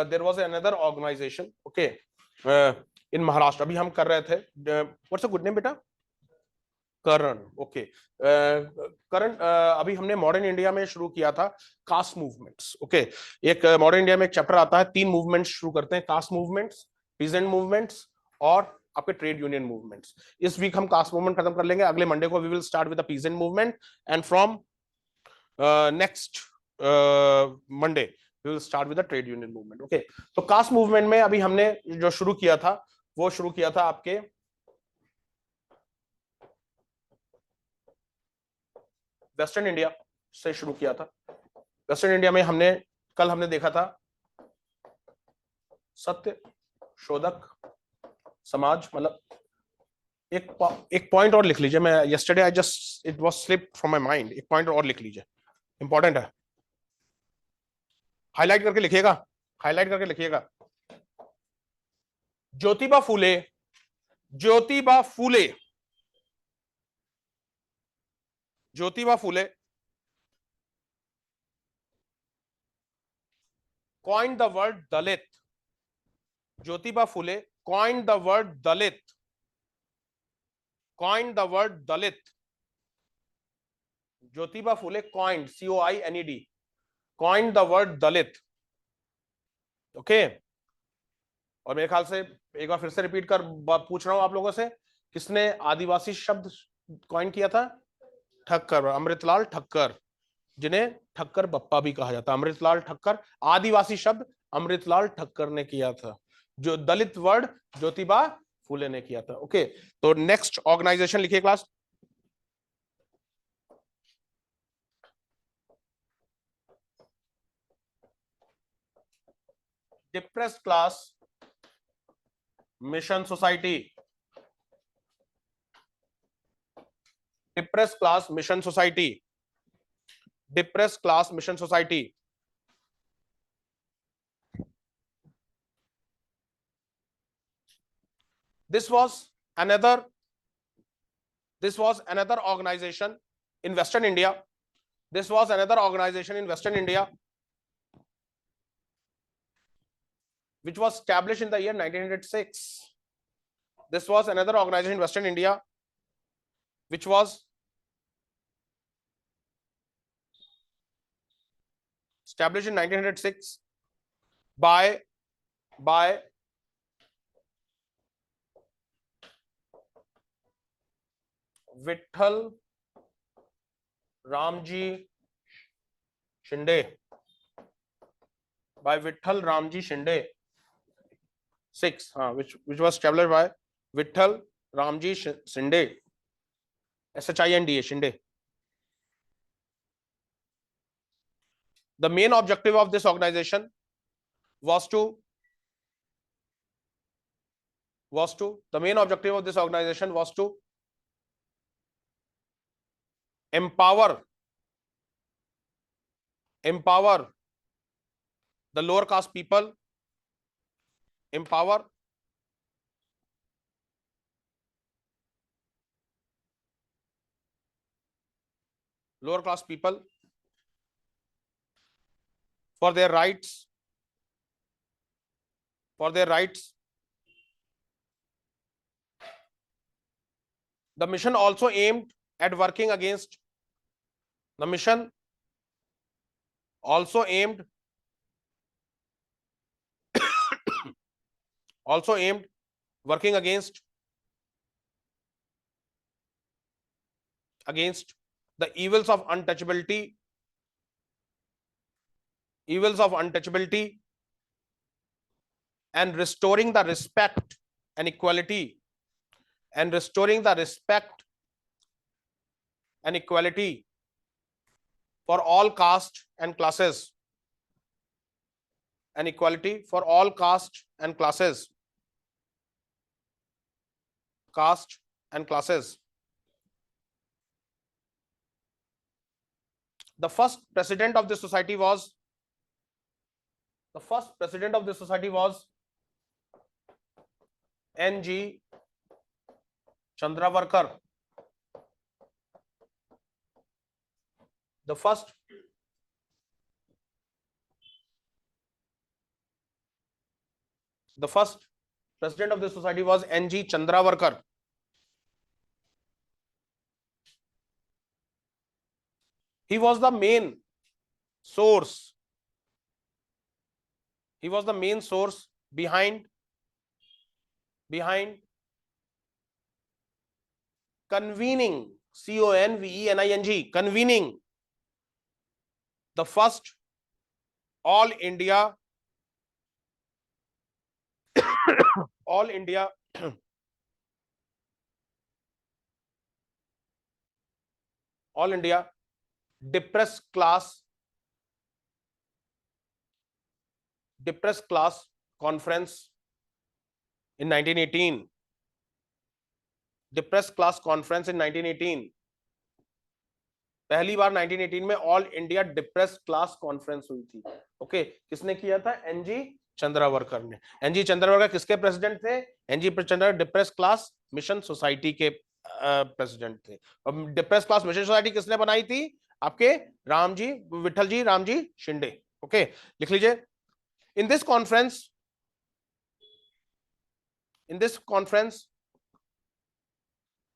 there was another organization, okay, in Maharashtra. अभी हम कर रहे थे, what's a good name बेटा? करण, ओके। करण, अभी हमने मॉडर्न इंडिया में शुरू किया था कास्ट मूवमेंट्स, ओके। एक मॉडर्न इंडिया में एक चैप्टर आता है, 3 मूवमेंट्स शुरू करते हैं, कास्ट मूवमेंट्स, पीजेंट मूवमेंट्स और आपके ट्रेड यूनियन मूवमेंट्स। इस वीक हम कास्ट मूवमेंट खत्म कर लेंगे, अगले मंडे को we will start with the peasant movement, and from next Monday we will start with the trade union movement, okay. तो कास्ट मूवमेंट में अभी हमने जो शुरू किया था वो शुरू किया था आपके वेस्टर्न इंडिया से शुरू किया था। वेस्टर्न इंडिया में कल हमने देखा था सत्य शोधक समाज, मतलब एक पॉइंट और लिख लीजिए, मैं yesterday I just it was slipped from my mind, एक पॉइंट और लिख लीजिए, इंपॉर्टेंट है, हाईलाइट करके लिखिएगा, हाईलाइट करके लिखिएगा। Jyotiba Phule, Jyotiba Phule, Jyotiba Phule coined the word Dalit. Jyotiba Phule coined the word Dalit. Coined the word Dalit. Jyotiba Phule coined, C-O-I-N-E-D, coined the word Dalit. Okay. और मेरे ख्याल से एक बार फिर से रिपीट कर पूछ रहा हूं आप लोगों से, किसने आदिवासी शब्द कॉइन किया था? ठक्कर, अमृतलाल ठक्कर, जिन्हें ठक्कर बप्पा भी कहा जाता है। अमृतलाल ठक्कर, आदिवासी शब्द अमृतलाल ठक्कर ने किया था, जो दलित वर्ड ज्योतिबा फूले ने किया था, ओके। तो नेक्स्ट ऑर्गेनाइजेशन लिखिए class, depressed class mission society, depressed class mission society, depressed class mission society. This was another organization in Western India. This was another organization in Western India which was established in the year 1906. This was another organization in Western India which was established in 1906 by Vitthal Ramji Shinde, by Vitthal Ramji Shinde, 6, which was established by Vitthal Ramji Shinde, SHINDA, Shinde. The main objective of this organization was to empower the lower caste people, empower lower class people for their rights, The mission also aimed at working against working against the evils of untouchability and restoring the respect and equality for all caste and classes, The first president of this society was N.G. Chandravarkar. The first The first president of this society was N.G. Chandravarkar. He was the main source. He was the main source behind convening, CONVENING, convening the first all India all India all India depressed class conference in 1918. Depressed class conference in 1918. पहली बार 1918 में all India depressed class conference हुई थी. Okay, किसने किया था? NG Chandavarkar ने. NG Chandavarkar किसके president थे? NG Chandavarkar depressed class mission society के प्रेसिडेंट थे. और डिप्रेस्ड क्लास मिशन सोसाइटी किसने बनाई थी? आपके रामजी, विठल जी रामजी शिंदे. ओके, लिख लीजिए. In this conference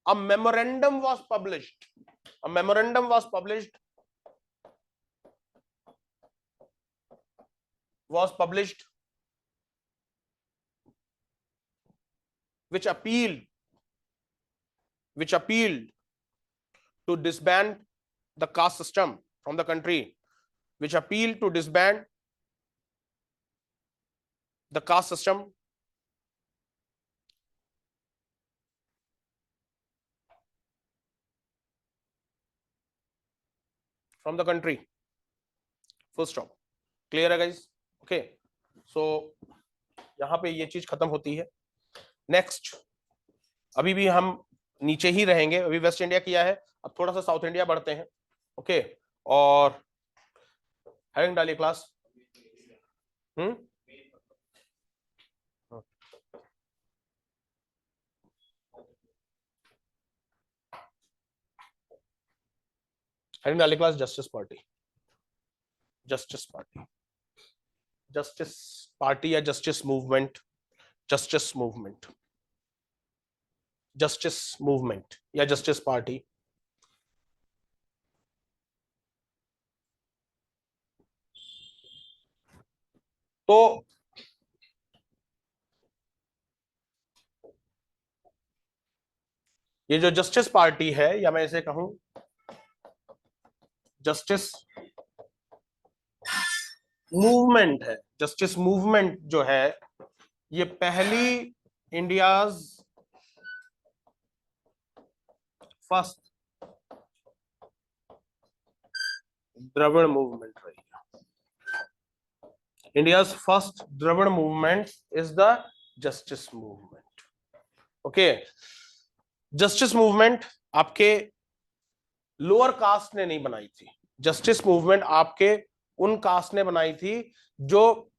a memorandum was published. A memorandum was published which appealed to disband the caste system from the country, which appealed to disband the caste system from the country. Full stop. Clear है guys? Okay. So यहाँ पे ये चीज खत्म होती है. Next, अभी भी हम नीचे ही रहेंगे. अभी वेस्ट इंडिया किया है, अब थोड़ा सा साउथ इंडिया बढ़ते हैं. ओके, और हैविंग डाली क्लास. हैविंग डाली क्लास जस्टिस पार्टी या जस्टिस मूवमेंट या जस्टिस पार्टी. तो ये जो जस्टिस पार्टी है, या मैं इसे कहूं जस्टिस मूवमेंट है. जस्टिस मूवमेंट जो है, ये पहली इंडियाज फर्स्ट द्रविड़ मूवमेंट रही है. India's first Dravid movement is the justice movement. Okay, justice movement आपके लोअर कास्ट ने नहीं बनाई थी. जस्टिस मूवमेंट आपके उन कास्ट ने बनाई थी जो,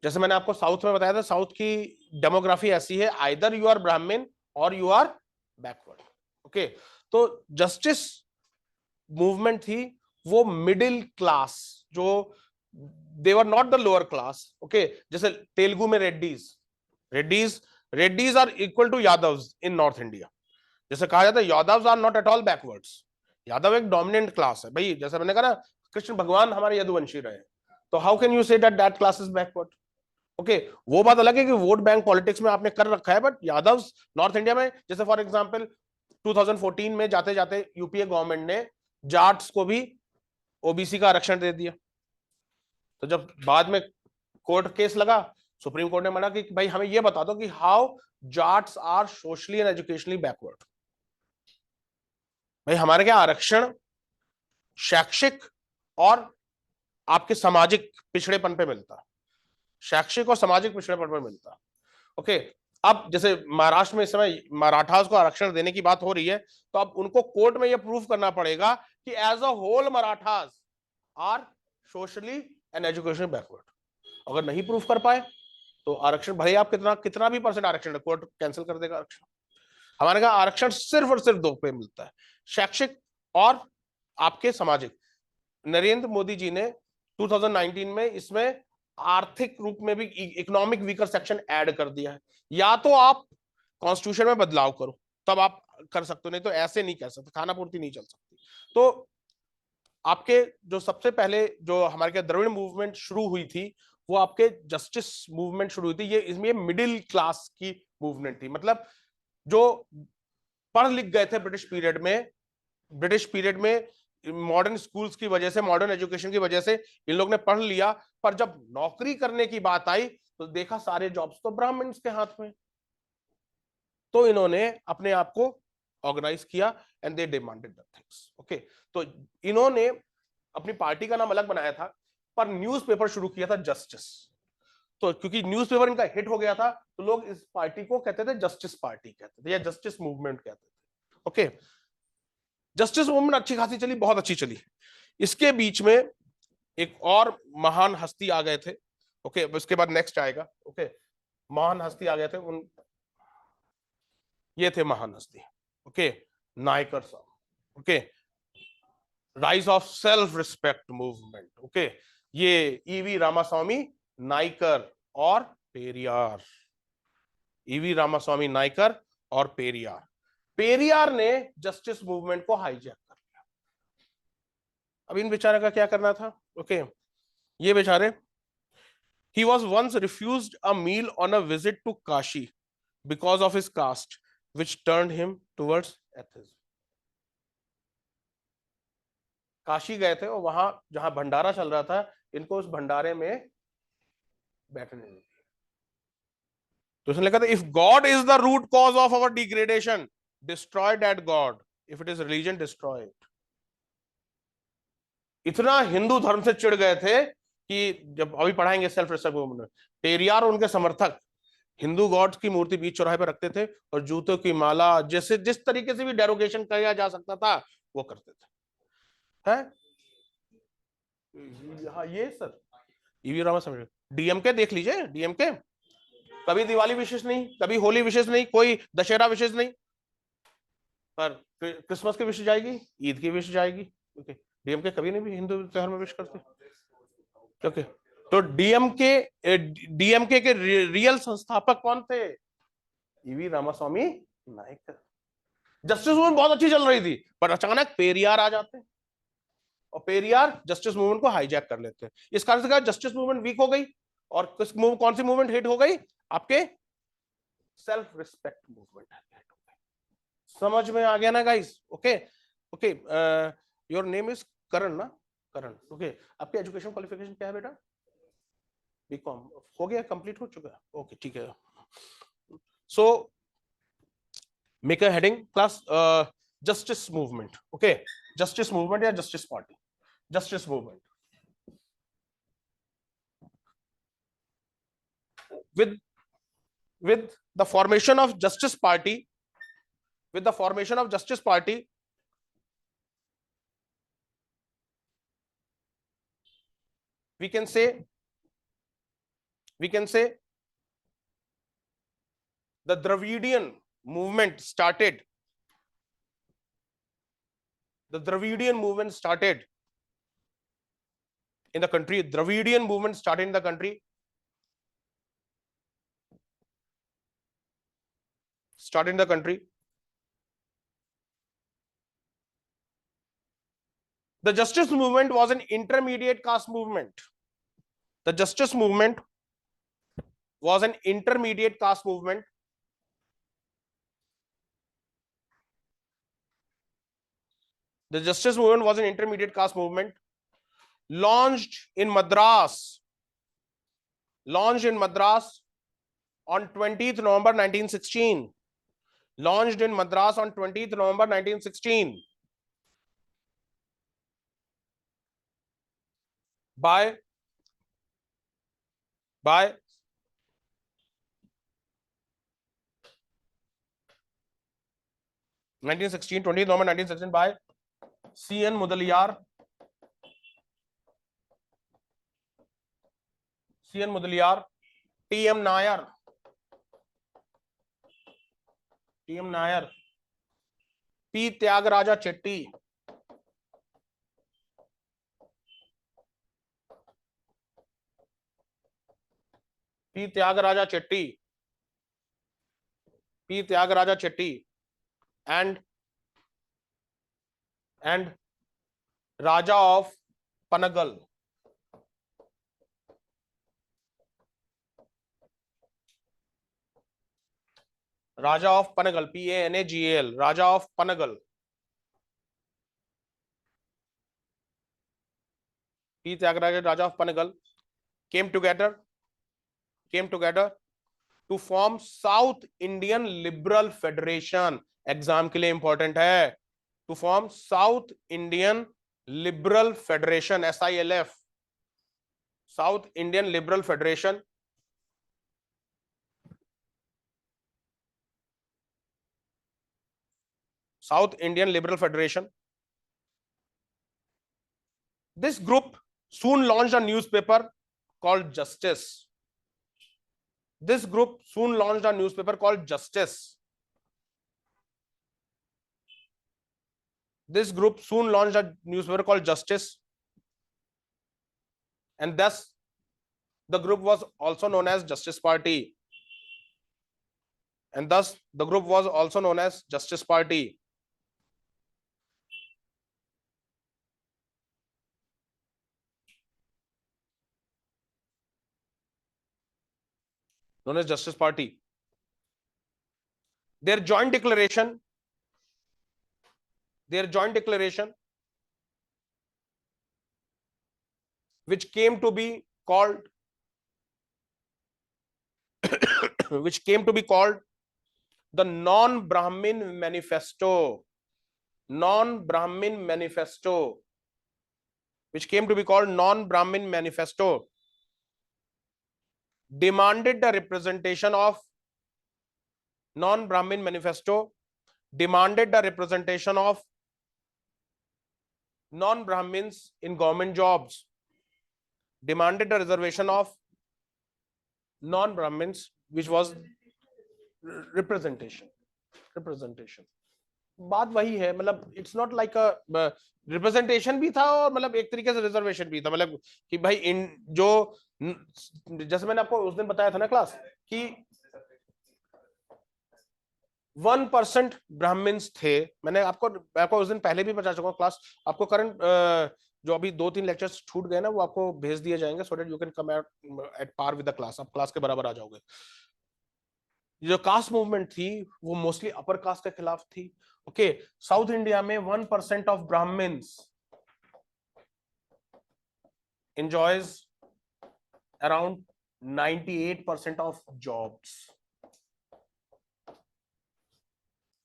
जैसे मैंने आपको साउथ में बताया था, साउथ की डेमोग्राफी ऐसी है, आइदर यू आर ब्राह्मण और यू आर बैकवर्ड. ओके, तो जस्टिस मूवमेंट थी वो मिडिल क्लास, जो they were not the lower class. Okay, जैसे तेलुगु में Reddys are equal to Yadavs in north India. जैसे कहा जाता है Yadavs are not at all backwards. Yadav एक डोमिनेंट क्लास है भाई. जैसे मैंने कहा ना, कृष्ण भगवान हमारे यदुवंशी रहे, तो how can you say that class is backward. Okay, वो बात अलग है कि वोट बैंक पॉलिटिक्स में आपने कर रखा है, बट यादव नॉर्थ इंडिया में, जैसे फॉर एग्जांपल 2014 में जाते जाते यूपीए गवर्नमेंट ने जाट्स को भी ओबीसी का आरक्षण दे दिया. तो जब बाद में कोर्ट केस लगा, सुप्रीम कोर्ट ने मना कि भाई हमें ये बता दो कि how Jats are socially and educationally backward. भाई हमारे क्या आरक्षण शैक्षिक और आपके सामाजिक पिछड़ेपन पे मिलता है. शैक्षिक और सामाजिक पिछड़ेपन पे मिलता है. ओके, अब जैसे महाराष्ट्र में इस समय मराठास को आरक्षण देने की बात हो रही है, तो अब उनको कोर्ट में यह प्रूव करना पड़ेगा कि as a whole Marathas are socially and educationally backward. अगर नहीं प्रूव कर पाए तो आरक्षण, भले आप कितना भी परसेंट आरक्षण, कोर्ट कैंसिल कर देगा आरक्षण. हमारे यहाँ आरक्षण सिर्फ और सिर्फ दो पे मिलता है, शैक्षिक और आपके सामाजिक. नरेंद्र मोदी जी ने 2019 में इसमें आर्थिक रूप में भी इकोनॉमिक वीकर सेक्शन ऐड कर दिया है। या तो आप कॉन्स्टिट्यूशन में बदलाव करो तब आप कर सकते हो, नहीं तो ऐसे नहीं कर सकते, खाना पूर्ति नहीं चल सकती। तो आपके जो सबसे पहले जो हमारे क्या द्रविड़ मूवमेंट शुरू हुई थी वो आपके जस्टिस मूवमेंट शुरू हुई थी। ये इसमें मिडिल क्लास की मूवमेंट थी, मतलब जो पढ़ लिख गए थे ब्रिटिश पीरियड में मॉडर्न स्कूल्स की वजह से, मॉडर्न एजुकेशन की वजह से इन लोग ने पढ़ लिया, पर जब नौकरी करने की बात आई तो देखा सारे जॉब्स तो ब्राह्मण्स के हाथ में। तो इन्होंने अपने आप को ऑर्गेनाइज किया and they demanded the things. Okay, तो इन्होंने अपनी पार्टी का नाम अलग बनाया था, पर न्यूज़पेपर शुरू किया था जस्टिस। तो क्योंकि न्यूज़पेपर इनका हिट हो गया था तो लोग इस पार्टी को कहते थे जस्टिस पार्टी कहते थे या जस्टिस मूवमेंट कहते थे। ओके, जस्टिस मूवमेंट अच्छी खासी चली, बहुत अच्छी चली। इसके बीच में एक और महान हस्ती आ गए थे। ओके, उसके बाद नेक्स्ट आएगा। ओके, महान हस्ती आ गए थे, उन ये थे महान हस्ती। ओके, नायकर साहब। Okay, rise of self respect movement. Okay, ये ईवी रामास्वामी नायकर और पेरियार। ईवी रामास्वामी नायकर और पेरियार। पेरियार ने जस्टिस मूवमेंट को हाईजैक कर लिया। अब इन बेचारे का क्या करना था? ओके, ये बेचारे, he was once refused a meal on a visit to Kashi because of his caste, which turned him towards atheism. Kashi गए थे और वहां जहां भंडारा चल रहा था, इनको उस भंडारे में बैठने नहीं दिया। तो उसने लिखा था, if God is the root cause of our degradation, destroy that God, if it is religion, destroy it. इतना हिंदू धर्म से चिढ़ गए थे कि जब अभी पढ़ाएंगे सेल्फ रिस्पेक्ट मूवमेंट में, पेरियार और उनके समर्थक हिंदू गॉड्स की मूर्ति बीच चौराहे पर रखते थे और जूतों की माला, जैसे जिस तरीके से भी डेरोगेशन किया जा सकता था वो करते थे। है हाँ, ये सर ईवी रामा समझ, डीएमके देख लीजिए, डीएमके कभी दिवाली विशेष नहीं, कभी होली विशेष नहीं, कोई दशहरा विशेष नहीं, पर क्रिसमस की विश जाएगी, ईद की विश जाएगी। ओके, डीएमके कभी नहीं भी हिंदू त्योहार में विश करते। ओके, तो डीएमके के रियल संस्थापक कौन थे? EV Ramaswamy Naicker. Justice movement बहुत अच्छी चल रही थी, पर अचानक पेरियार आ जाते हैं और पेरियार जस्टिस मूवमेंट को हाईजैक कर लेते हैं। इस कारण से कहा जस्टिस मूवमेंट वीक हो गई। और कौन सी मूवमेंट हिट हो गई? आपके सेल्फ रिस्पेक्ट मूवमेंट हिट हो गई। समझ में आ गया ना guys? Okay, okay, your name is Karan ना? करण। ओके, आपके एजुकेशन क्वालिफिकेशन क्या है बेटा? बीकॉम हो गया, कंप्लीट हो चुका है? ओके, ठीक है। So make a heading class justice movement. Okay, justice movement या Justice party, justice movement with with the formation of justice party, with the formation of justice party, we can say the Dravidian movement started. The Dravidian movement started in the country. Dravidian movement started in the country. Started in the country. The justice movement was an intermediate caste movement. The justice movement was an intermediate caste movement. The justice movement was an intermediate caste movement launched in Madras. Launched in Madras on 20th November 1916. Launched in Madras on 20th November 1916 by 1916, 20th November 1916 by C.N. Mudaliar, C.N. Mudaliar, T.M. Nair, T.M. Nair, P. Tyagaraja Chetty, P Tyagaraja Chetty, P Tyagaraja Chetty and Raja of Panagal, Raja of Panagal, PANAGAL, Raja of Panagal, P Tyagaraja Raja of Panagal came together to form South Indian Liberal Federation. Exam के लिए important है, to form South Indian Liberal Federation, SILF, South Indian Liberal Federation. South Indian Liberal Federation. This group soon launched a newspaper called Justice. This group soon launched a newspaper called Justice. This group soon launched a newspaper called Justice, and thus the group was also known as Justice Party. And thus the group was also known as Justice Party. Known as Justice Party. Their joint declaration, which came to be called the Non-Brahmin Manifesto, which came to be called Non-Brahmin Manifesto, demanded the representation of Non-Brahmin Manifesto demanded the representation of non-Brahmins in government jobs, demanded the reservation of non-Brahmins, which was representation. बात वही है, मतलब it's not like a representation भी था और मतलब एक तरीके से रिजर्वेशन भी था, मतलब कि भाई इन जो जैसे मैंने आपको उस दिन बताया था ना क्लास कि 1% ब्राह्मण्स थे। मैंने आपको उस दिन पहले भी बता चुका हूं क्लास, आपको करंट जो अभी 2-3 लेक्चर्स छूट गए ना वो आपको भेज दिए जाएंगे so that you can come at par with the class, आप क्लास के बराबर आ जाओगे। जो कास्ट मूवमेंट थी वो मोस्टली अपर कास्ट के खिलाफ थी। ओके, साउथ इंडिया में 1% of Brahmins enjoys around 98% of jobs।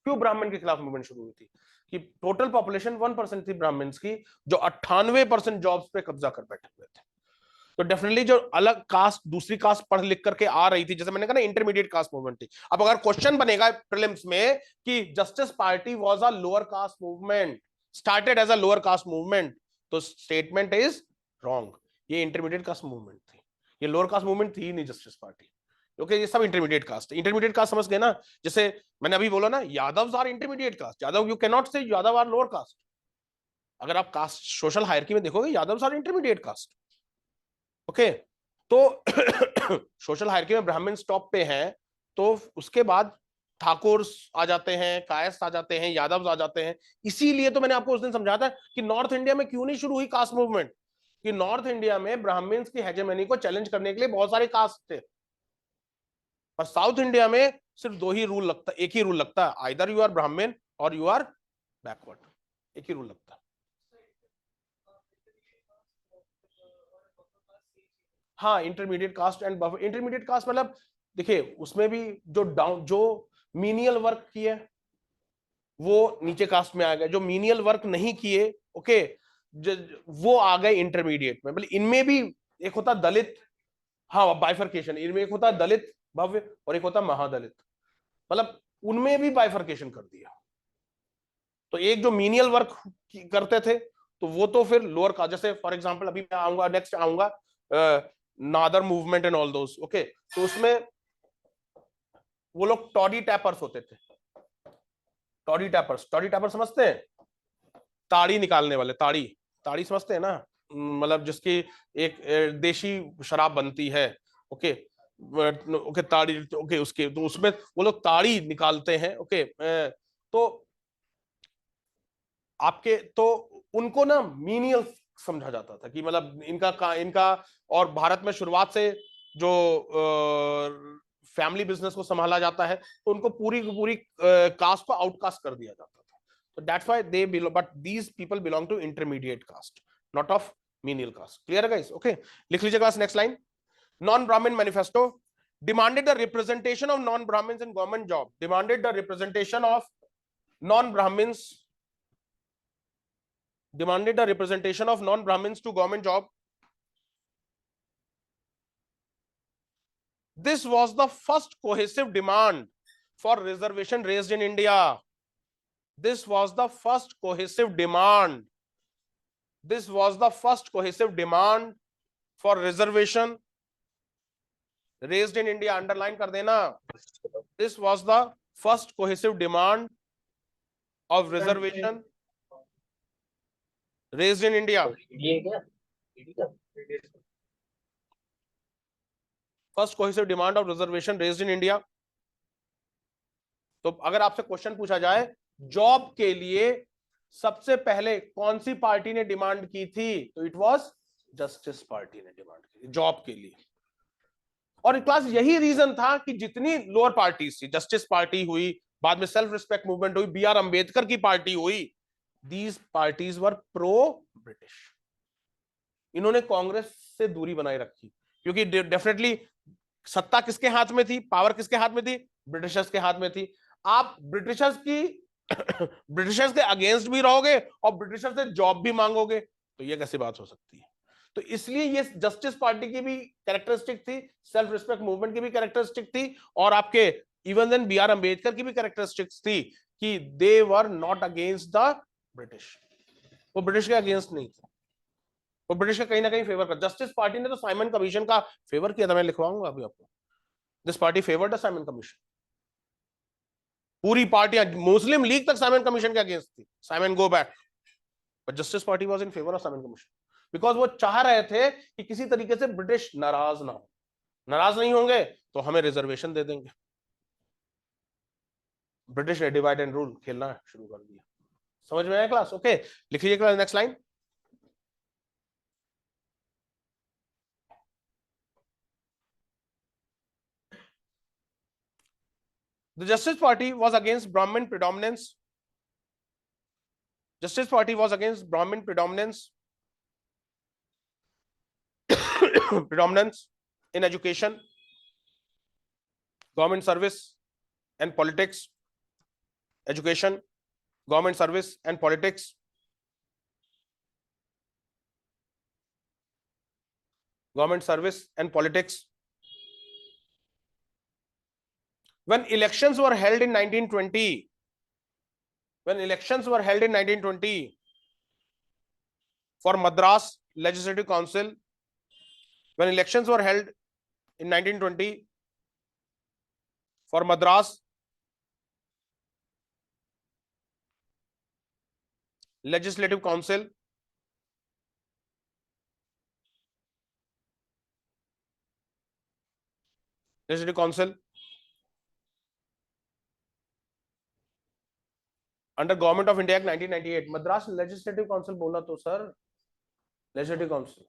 क्यों ब्राह्मण के खिलाफ मूवमेंट शुरू हुई थी कि टोटल पॉपुलेशन 1% थी ब्राह्मण्स की, जो 98% जॉब्स पे कब्जा कर बैठे हुए थे। तो डेफिनेटली जो अलग कास्ट दूसरी कास्ट पढ़ लिख करके आ रही थी, जैसे मैंने कहा ना इंटरमीडिएट कास्ट मूवमेंट थी। अब अगर क्वेश्चन बनेगा प्रीलिम्स में कि justice party was a lower caste movement, started as a lower caste movement, तो स्टेटमेंट इज रॉन्ग। ये इंटरमीडिएट कास्ट मूवमेंट थी, ये लोअर कास्ट मूवमेंट थी नहीं जस्टिस पार्टी। ओके, ये सब इंटरमीडिएट कास्ट समझ गए ना। जैसे मैंने अभी बोला ना Yadav are intermediate caste, Yadav you can not say Yadav are lower caste. अगर आप कास्ट सोशल हायरार्की में देखोगे Yadav are intermediate caste. Okay, तो सोशल हायरार्की में ब्राह्मण टॉप पे हैं, तो उसके बाद ठाकुर आ जाते हैं, कायस्थ आ जाते हैं, यादव आ जाते हैं। इसीलिए तो मैंने आपको उस दिन समझाया था कि नॉर्थ इंडिया में क्यों नहीं शुरू हुई कास्ट मूवमेंट, कि नॉर्थ इंडिया में ब्राह्मण्स की हेजेमनी को चैलेंज करने के लिए बहुत सारे कास्ट थे, पर साउथ इंडिया में सिर्फ एक ही रूल लगता है, आइदर यू आर ब्राह्मण और यू आर बैकवर्ड, एक ही रूल लगता है। हाँ, intermediate caste and buffer. Intermediate caste मतलब देखिए उसमें भी जो मीनियल वर्क किए वो नीचे कास्ट में आ गए, जो मीनियल वर्क नहीं किए ओके वो आ गए इंटरमीडिएट में। मतलब इनमें भी एक होता दलित, हाँ बाइफर्केशन, इनमें एक होता दलित भव्य और एक होता महादलित, मतलब उनमें भी बाइफर्केशन कर दिया। तो एक जो मीनियल वर्क करते थे तो वो तो फिर लोअर कास्ट, जैसे फॉर एग्जांपल अभी मैं आऊंगा नेक्स्ट आऊंगा Nadar movement and all those. Okay, तो उसमें वो लोग टॉडी टैपर्स होते थे। टॉडी टैपर्स समझते हैं? ताड़ी निकालने वाले, ताड़ी समझते हैं ना, मतलब जिसकी एक देशी शराब बनती है। ओके, ओके ताड़ी, ओके उसके तो उसमें वो लोग ताड़ी निकालते हैं। ओके तो आपके तो उनको ना मीनियल समझा जाता था कि मतलब इनका और भारत में शुरुआत से जो फैमिली बिजनेस को संभाला जाता है तो उनको पूरी पूरी कास्ट को आउटकास्ट कर दिया जाता था। तो that's why they belong, but these people belong to intermediate caste, not of menial caste. Clear है गाइस? ओके लिख लीजिए class, next line. Non Brahmin manifesto demanded the representation of non Brahmins in government job, demanded the representation of non Brahmins, demanded the representation of non Brahmins to government job. This was the first cohesive demand for reservation raised in India. This was the first cohesive demand. This was the first cohesive demand for reservation raised in India. Underline कर देना. This was the first cohesive demand of reservation raised in India. First cohesive demand of reservation raised in India. तो अगर आपसे question पूछा जाए job के लिए सबसे पहले कौन सी पार्टी ने डिमांड की थी, तो इट वाज जस्टिस पार्टी ने डिमांड की थी जॉब के लिए। और क्लास यही रीजन था कि जितनी लोअर पार्टीज थी, जस्टिस पार्टी हुई, बाद में सेल्फ रिस्पेक्ट मूवमेंट हुई, बी आर अंबेडकर की पार्टी हुई, these parties were pro British. इन्होंने कांग्रेस से दूरी बनाए रखी क्योंकि डेफिनेटली सत्ता किसके हाथ में थी, पावर किसके हाथ में थी, ब्रिटिशर्स के हाथ में थी। आप ब्रिटिशर्स की ब्रिटिशर्स के अगेंस्ट भी रहोगे और ब्रिटिशर्स से जॉब भी मांगोगे, तो ये कैसी बात हो सकती है। तो इसलिए ये जस्टिस पार्टी की भी कैरेक्टरिस्टिक थी, सेल्फ रिस्पेक्ट मूवमेंट की भी कैरेक्टरिस्टिक थी, और आपके even then B R Ambedkar की भी कैरेक्टरिस्टिक्स थी कि they were not against the British. वो ब्रिटिश के अगेंस्ट नहीं थे, वो ब्रिटिश का कहीं ना कहीं फेवर कर। जस्टिस पार्टी ने तो साइमन कमीशन का फेवर किया था, मैं लिखवाऊंगा अभी आपको। This party favoured the Simon commission. पूरी पार्टियां, मुस्लिम लीग तक साइमन कमीशन के अगेंस्ट थी, Simon go back, but justice party was in favour of Simon commission because वो चाह रहे थे कि किसी तरीके से ब्रिटिश नाराज ना हो। नाराज नहीं होंगे तो हमें रिजर्वेशन दे देंगे। ब्रिटिश ने डिवाइड एंड रूल खेलना शुरू कर दिया। समझ में आया क्लास? ओके लिख लीजिए class, next line. The Justice Party was against Brahmin predominance. Justice Party was against Brahmin predominance predominance in education, government service and politics. Education, government service and politics. Government service and politics. When elections were held in 1920, when elections were held in 1920 for Madras Legislative Council, when elections were held in 1920 for Madras Legislative Council, Legislative Council under Government of India Act 1998. Madras Legislative Council बोला तो sir, Legislative Council,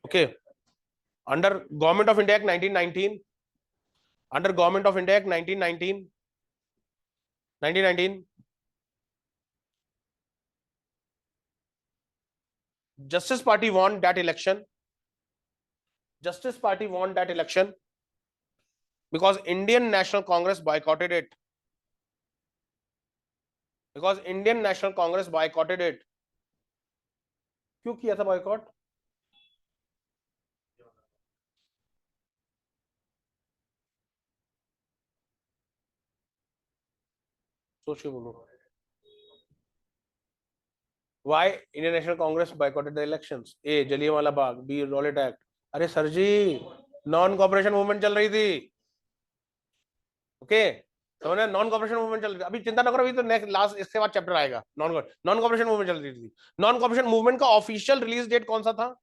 okay, under Government of India Act 1919, under Government of India Act 1919, Justice Party won that election. Justice Party won that election because Indian National Congress boycotted it. Because Indian National Congress boycotted it. क्यों किया था boycott? सोच के बोलो। Why Indian National Congress boycotted the elections? A. Jallianwala Bagh, B. Rowlatt act. अरे sir जी, non cooperation movement चल रही थी। ओके तो नॉन कॉपरेशन मूवमेंट चल रही थी, अभी चिंता न करो, अभी तो नेक्स्ट लास्ट इसके बाद चैप्टर आएगा। नॉन कॉपरेशन मूवमेंट चल रही थी। नॉन कॉपरेशन मूवमेंट का ऑफिशियल रिलीज डेट कौन सा था?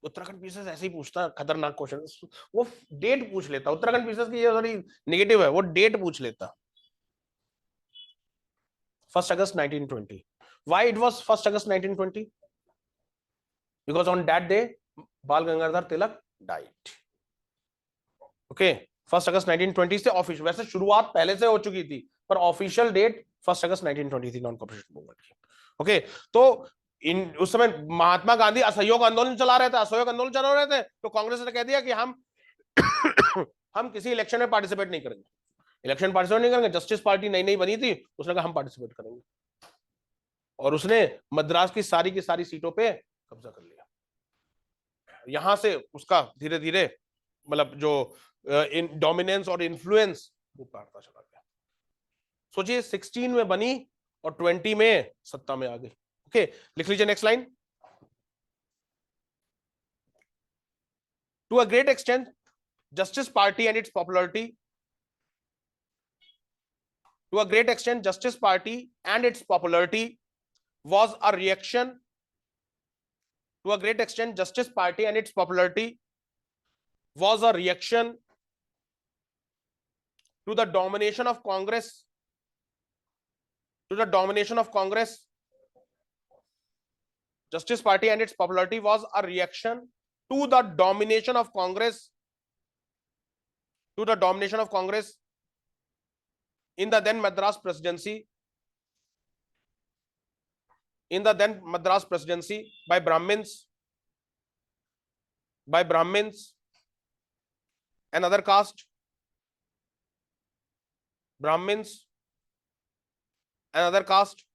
उत्तराखंड पीसेस ऐसे ही पूछता है खतरनाक क्वेश्चन, वो डेट पूछ लेता। उत्तराखंड पीसेस की ये थोड़ी नेगेटिव है, वो डेट पूछ लेता। 1 अगस्त 1920। Why it was 1 August 1920? Because on that day बाल गंगाधर तिलक डाइड। ओके, 1 अगस्त 1920 से ऑफिशियल, वैसे शुरुआत पहले से हो चुकी थी पर ऑफिशियल डेट 1 अगस्त 1920 थी नॉन कॉर्पोरेशन मूवमेंट की। ओके, तो इन उस समय महात्मा गांधी असहयोग आंदोलन चला रहे थे, असहयोग आंदोलन चला रहे थे, तो कांग्रेस ने कह दिया कि हम हम किसी इलेक्शन में पार्टिसिपेट नहीं करेंगे, इलेक्शन पार्टिसिपेट नहीं करेंगे। जस्टिस पार्टी नई नई बनी थी, उसने कहा हम पार्टिसिपेट करेंगे, और उसने मद्रास की सारी सीटों पे कब्जा कर लिया। यहां से उसका धीरे धीरे मतलब जो इन डोमिनेंस और इन्फ्लुएंस वो बढ़ता चला गया। सोचिए 16 में बनी और 20 में सत्ता में आ गई। ओके, लिख लीजिए next line. To a great extent justice party and its popularity to a great extent justice party and its popularity was a reaction to a great extent justice party and its popularity was a reaction to the domination of congress to the domination of congress justice party and its popularity was a reaction to the domination of congress to the domination of congress in the then madras presidency in the then madras presidency by brahmins and other caste brahmins and other caste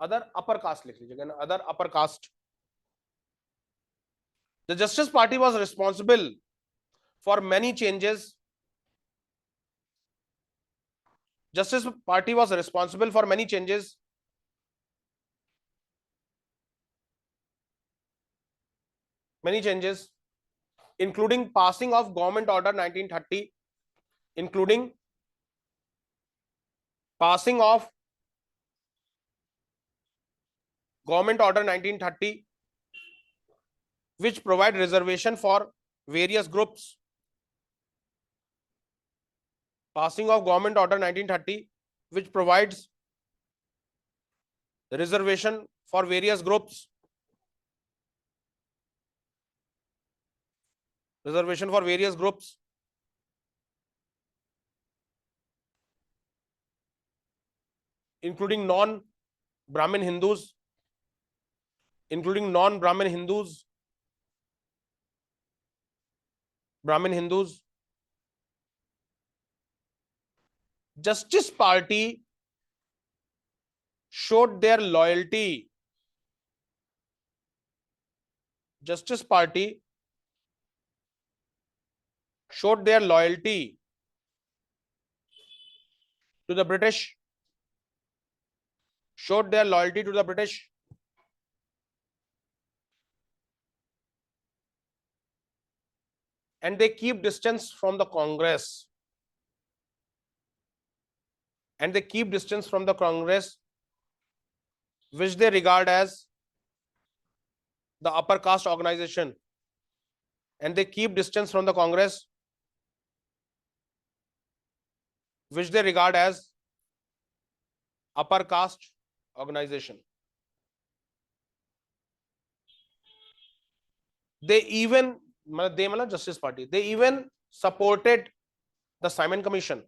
other upper caste लिख लीजिएगा ना, other upper caste. The Justice Party was responsible for many changes. Justice Party was responsible for many changes including passing of government order 1930, including passing of government order 1930 which provide reservation for various groups, passing of government order 1930 which provides reservation for various groups, reservation for various groups including non-Brahmin Hindus, including non-Brahmin Hindus, Brahmin Hindus. Justice Party showed their loyalty. Justice Party showed their loyalty to the British. Showed their loyalty to the British. And they keep distance from the Congress. And they keep distance from the Congress, which they regard as the upper caste organization. And they keep distance from the Congress, which they regard as upper caste organization. They even, Justice Party, they even supported the Simon Commission.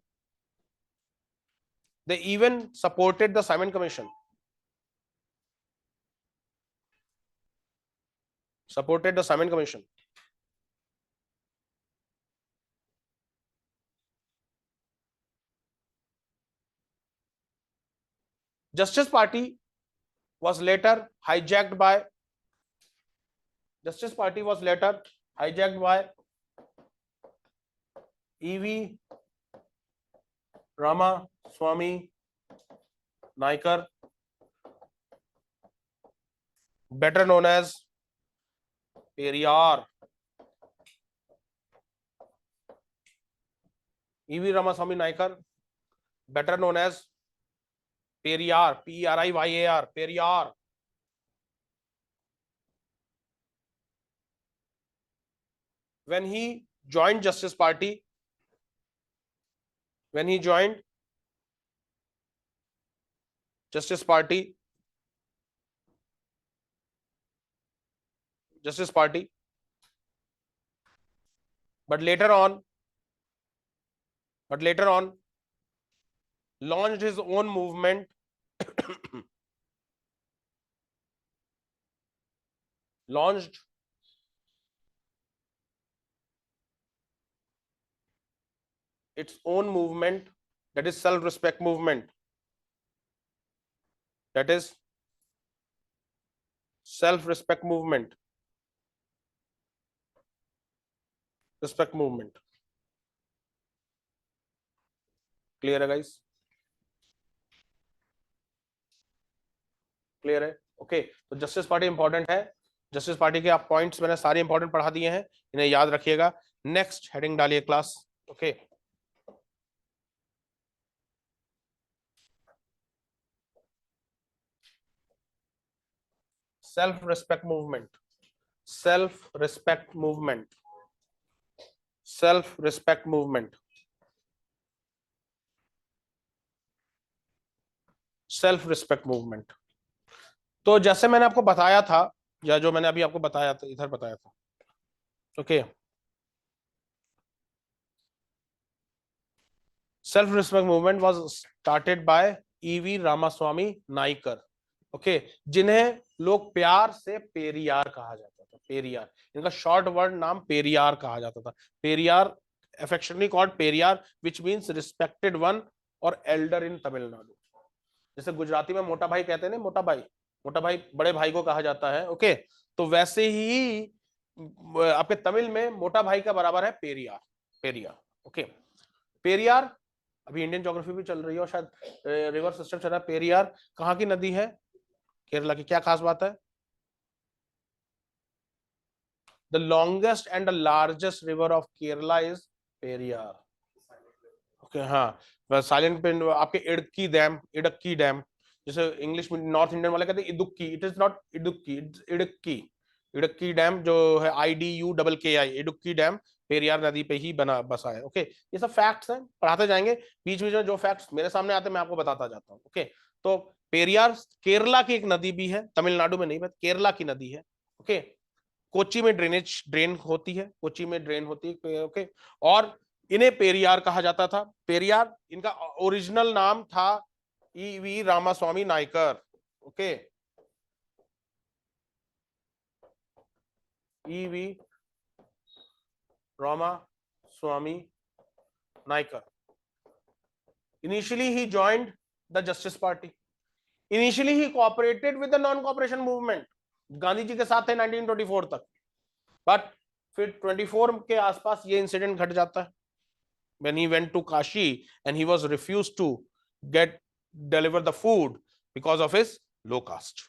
They even supported the Simon Commission. Supported the Simon Commission. Justice Party was later hijacked by E.V. Ramaswamy Naikar, better known as Periyar. E.V. Ramaswamy Naikar, better known as Periyar, PRIYAR, Periyar. When he joined Justice Party, when he joined Justice Party, but later on launched his own movement launched its own movement, that is self-respect movement, that is self-respect movement, respect movement। Clear है guys? Clear है? Okay, तो justice party important है। Justice party के आप points मैंने सारे important पढ़ा दिए हैं, इन्हें याद रखिएगा। नेक्स्ट हेडिंग डालिए class. Okay, self respect movement, self respect movement, self respect movement, self respect movement. तो जैसे मैंने आपको बताया था, या जो मैंने अभी आपको बताया था, इधर बताया था, okay, self respect movement was started by EV Ramaswamy Naicker, okay, जिन्हें लोग प्यार से पेरियार कहा जाता था। पेरियार, इनका शॉर्ट वर्ड नाम पेरियार कहा जाता था। Periyar, affectionately called Periyar, which means respected one और elder in तमिलनाडु। जैसे गुजराती में मोटा भाई कहते हैं ना, मोटा भाई, मोटा भाई बड़े भाई को कहा जाता है, ओके, तो वैसे ही आपके तमिल में मोटा भाई का बराबर है पेरियार, पेरियार, ओके। पेरियार, अभी इंडियन ज्योग्राफी भी चल रही है और शायद रिवर सिस्टम चल रहा है। पेरियार कहाँ की नदी है? केरला की। क्या खास बात है? The longest and the largest river of Kerala is Periyar, okay. हाँ, साइलेंट पे आपके इडक्की डैम, इडक्की डैम, जैसे इंग्लिश में नॉर्थ इंडियन वाले कहते हैं Idukki, it is not Idukki, it's Idukki. Idukki dam जो है IDUKKI, इडुक्की डैम पेरियार नदी पे ही बना बसा है, ओके। ये सब फैक्ट्स हैं, पढ़ाते जाएंगे, बीच बीच में जो फैक्ट्स मेरे सामने आते हैं मैं आपको बताता जाता हूँ, ओके। तो पेरियार केरला की एक नदी भी है, तमिलनाडु में नहीं, बट केरला की नदी है, ओके। कोच्चि में ड्रेन होती है, कोच्चि में ड्रेन होती है, ओके। और इन्हें पेरियार कहा जाता था। पेरियार, इनका ओरिजिनल नाम था E V Ramaswamy Naicker, okay, E V Ramaswamy Naicker. Initially he joined the Justice Party, initially he cooperated with the non cooperation movement, Gandhi ji के साथ थे 1924 तक, बट फिर 24 के आसपास ये इंसिडेंट घट जाता है, when he went to Kashi and he was refused to get deliver the food because of his low caste।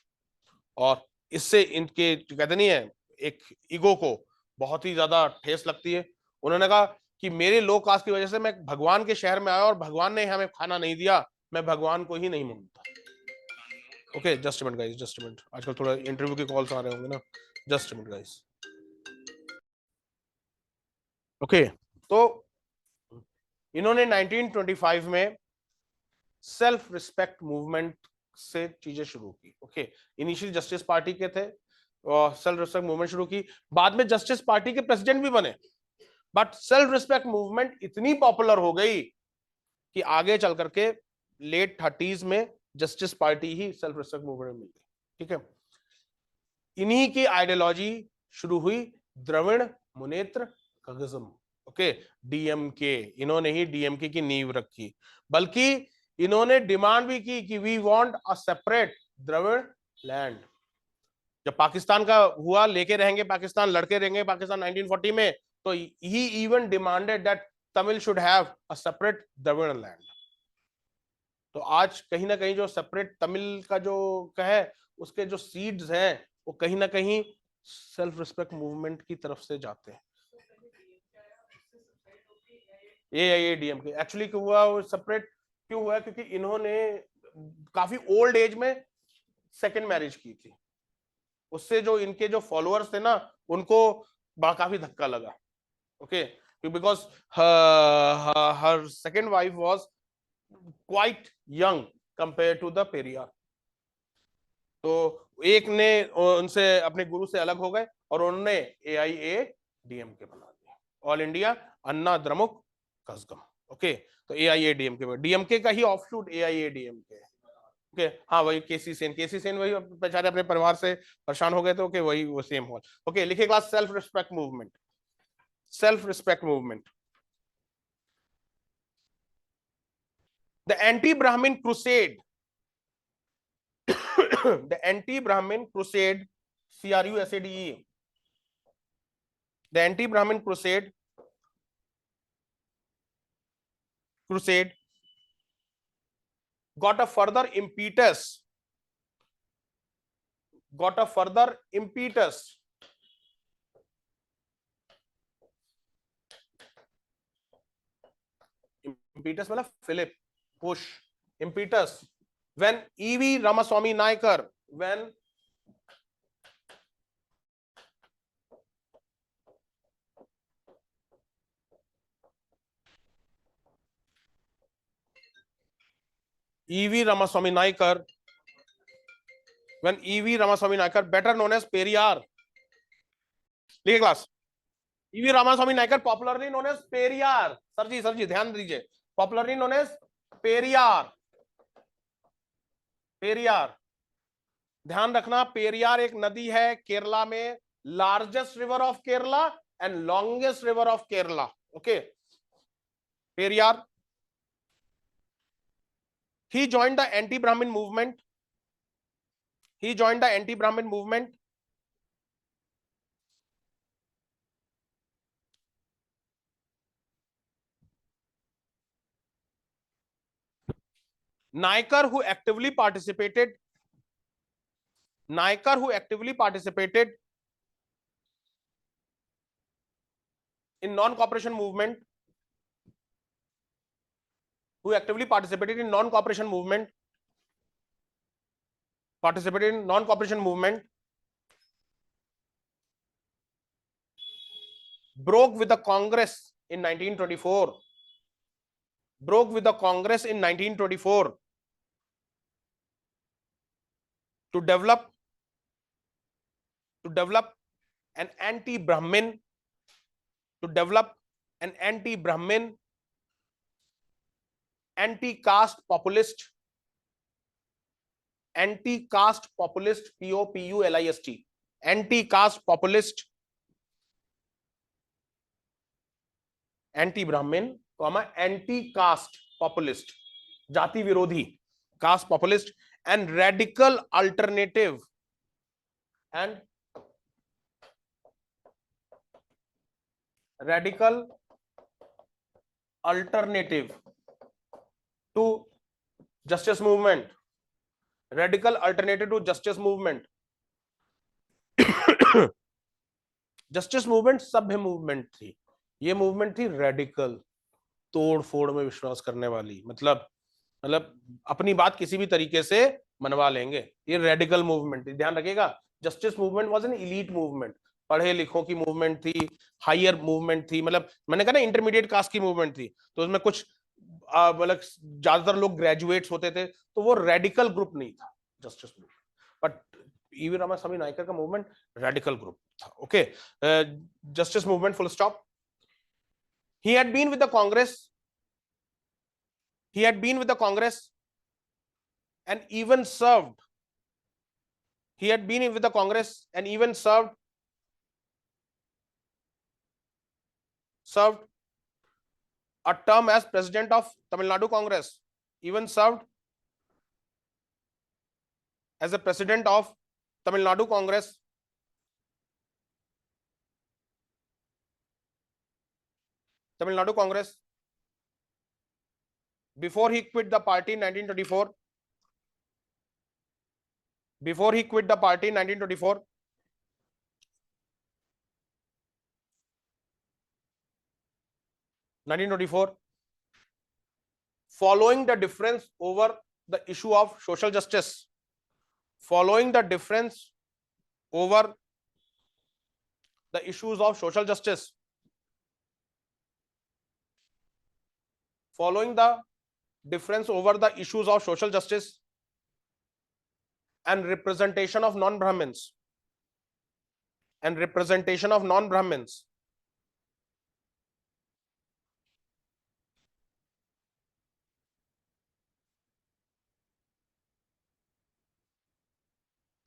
और इससे इनके कहते नहीं है, एक ईगो को बहुत ही ज्यादा ठेस लगती है। उन्होंने कहा कि मेरे लो कास्ट की वजह से मैं भगवान के शहर में आया और भगवान ने हमें खाना नहीं दिया, मैं भगवान को ही नहीं मानता। Okay, just minute guys, just minute, आजकल थोड़ा इंटरव्यू के कॉल्स आ रहे होंगे ना, जस्ट मिनट गाइस। ओके, तो इन्होंने 1925 में सेल्फ रिस्पेक्ट मूवमेंट से चीजें शुरू की, ओके। इनिशियली जस्टिस पार्टी के थे, सेल्फ रिस्पेक्ट मूवमेंट शुरू की, बाद में जस्टिस पार्टी के प्रेसिडेंट भी बने, बट सेल्फ रिस्पेक्ट मूवमेंट इतनी पॉपुलर हो गई कि आगे चल करके लेट 30s में जस्टिस पार्टी ही सेल्फ रिस्पेक्ट मूवमेंट मिल गई, ठीक है। इन्हीं की आइडियोलॉजी शुरू हुई द्रविड़ मुनेत्र कगजम, ओके, DMK, इन्होंने ही DMK की नींव रखी। बल्कि इन्होंने डिमांड भी की कि we want a separate Dravid land. जब पाकिस्तान का हुआ, लेके रहेंगे पाकिस्तान, लड़के रहेंगे पाकिस्तान 1940 में, तो he even demanded that Tamil should have a separate Dravid land. तो आज कहीं ना कहीं जो सेपरेट तमिल का जो कहे, उसके जो सीड्स हैं वो कहीं ना कहीं सेल्फ रिस्पेक्ट मूवमेंट की तरफ से जाते हैं। ये DMK एक्चुअली क्यों हुआ, वो सेपरेट क्यों हुआ, क्योंकि इन्होंने काफी ओल्ड एज में सेकंड मैरिज की थी। उससे जो इनके जो फॉलोअर्स थे ना, उनको काफी धक्का लगा। Okay, because her second wife was quite young compare to the Periyar. तो एक ने उनसे अपने गुरु से अलग हो गए और उन्होंने AIADMK बना दिया, ऑल इंडिया अन्ना द्रमुक कज़गम। ओके, तो AIADMK, डीएमके का ही ऑफशूट AIADMK। ओके, हाँ वही केसी सेन वही बेचारे अपने परिवार से परेशान हो गए थे। ओके, वही वो सेम हो। ओके, लिखिए class self respect movement. Self respect movement, the anti ब्राह्मण crusade, the anti-Brahmin crusade, CRUSADE, the anti-Brahmin crusade got a further impetus, impetus मतलब Philip, push, impetus, when E.V. Ramaswamy Naicker, when E.V. Ramaswamy Naicker, when E.V. Ramaswamy Naicker, better known as Periyar, लिखिए class, E.V. Ramaswamy Naicker, popularly known as Periyar, sir ji ध्यान दीजिए, popularly known as Periyar. Periyar, ध्यान रखना, पेरियार एक नदी है केरला में, largest river of Kerala and longest river of Kerala. Okay, Periyar. He joined the anti-Brahmin movement. He joined the anti-Brahmin movement. Naicker, who actively participated in non-cooperation movement, broke with the Congress in 1924, to develop an anti-Brahmin, anti-caste populist, POPULIST, anti-caste populist, anti-Brahmin, anti-caste populist, जाति विरोधी, caste populist, and radical alternative, to justice movement, justice movement सभ्य movement थी, ये movement थी radical, तोड़ फोड़ में विश्वास करने वाली, मतलब अपनी बात किसी भी तरीके से मनवा लेंगे, ये रेडिकल मूवमेंट थी, ध्यान रखिएगा। Justice movement was an elite movement, पढ़े लिखों की मूवमेंट थी, हायर मूवमेंट थी, मतलब मैंने कहा ना इंटरमीडिएट कास्ट की मूवमेंट थी, तो उसमें कुछ मतलब ज्यादातर लोग ग्रेजुएट्स होते थे, तो वो रेडिकल ग्रुप नहीं था justice movement, but EV Ramaswamy Naicker का मूवमेंट रेडिकल ग्रुप था। Okay, justice movement full stop. He had been with the Congress and even served a term as president of Tamil Nadu Congress, even served as a president of Tamil Nadu Congress, before he quit the party in 1924. Before he quit the party in 1924, following the difference over the issue of social justice, following the difference over the issues of social justice, following the difference over the issues of social justice and representation of non-Brahmins, and representation of non-Brahmins,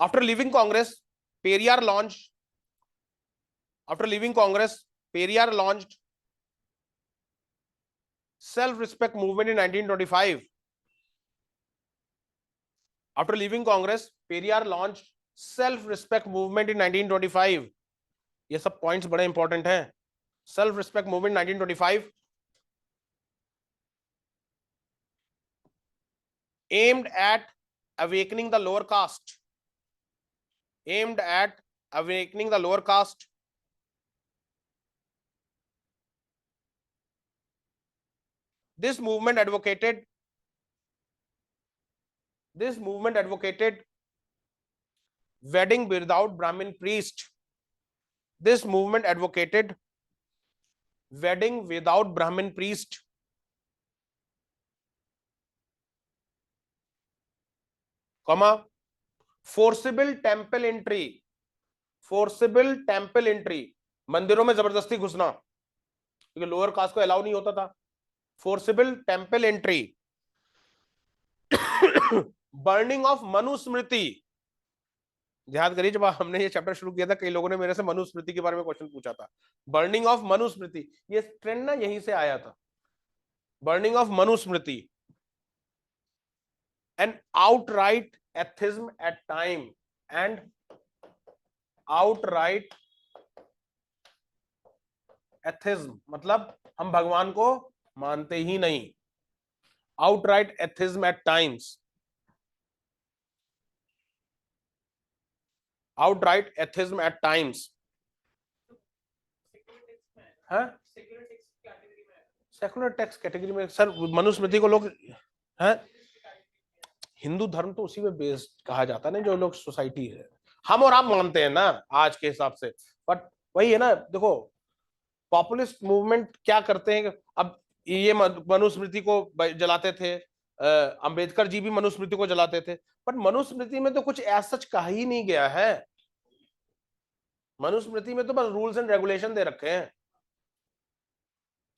after leaving Congress, Periyar launched self-respect movement in 1925. After leaving Congress, Periyar launched self-respect movement in 1925. ये सब points बड़े important हैं. Self-respect movement 1925 aimed at awakening the lower caste. This movement advocated wedding without Brahmin priest. This movement advocated wedding without Brahmin priest. Comma, forcible temple entry. मंदिरों में जबरदस्ती घुसना, क्योंकि lower caste को अलाउ नहीं होता था. Forcible temple entry. Burning of Manusmriti. ध्यान करिए, जब हमने ये चैप्टर शुरू किया था कई लोगों ने मेरे से मनुस्मृति के बारे में क्वेश्चन पूछा था. बर्निंग ऑफ मनुस्मृति, ये ट्रेंड ना यहीं से आया था. Burning of Manusmriti and outright atheism at time, and outright atheism मतलब हम भगवान को मानते ही नहीं. Outright atheism at times. outright atheism at times. Secular text category में सर मनुस्मृति को लोग हैं, हिंदू धर्म तो उसी में बेस्ड कहा जाता है ना, जो लोग सोसाइटी है हम और आप मानते हैं ना आज के हिसाब से. बट वही है ना, देखो पॉपुलिस्ट मूवमेंट क्या करते हैं. अब ये मनुस्मृति को जलाते थे, अंबेडकर जी भी मनुस्मृति को जलाते थे, बट मनुस्मृति में तो कुछ ऐसा सच कहा ही नहीं गया है. मनुस्मृति में तो बस रूल्स एंड रेगुलेशन दे रखे हैं.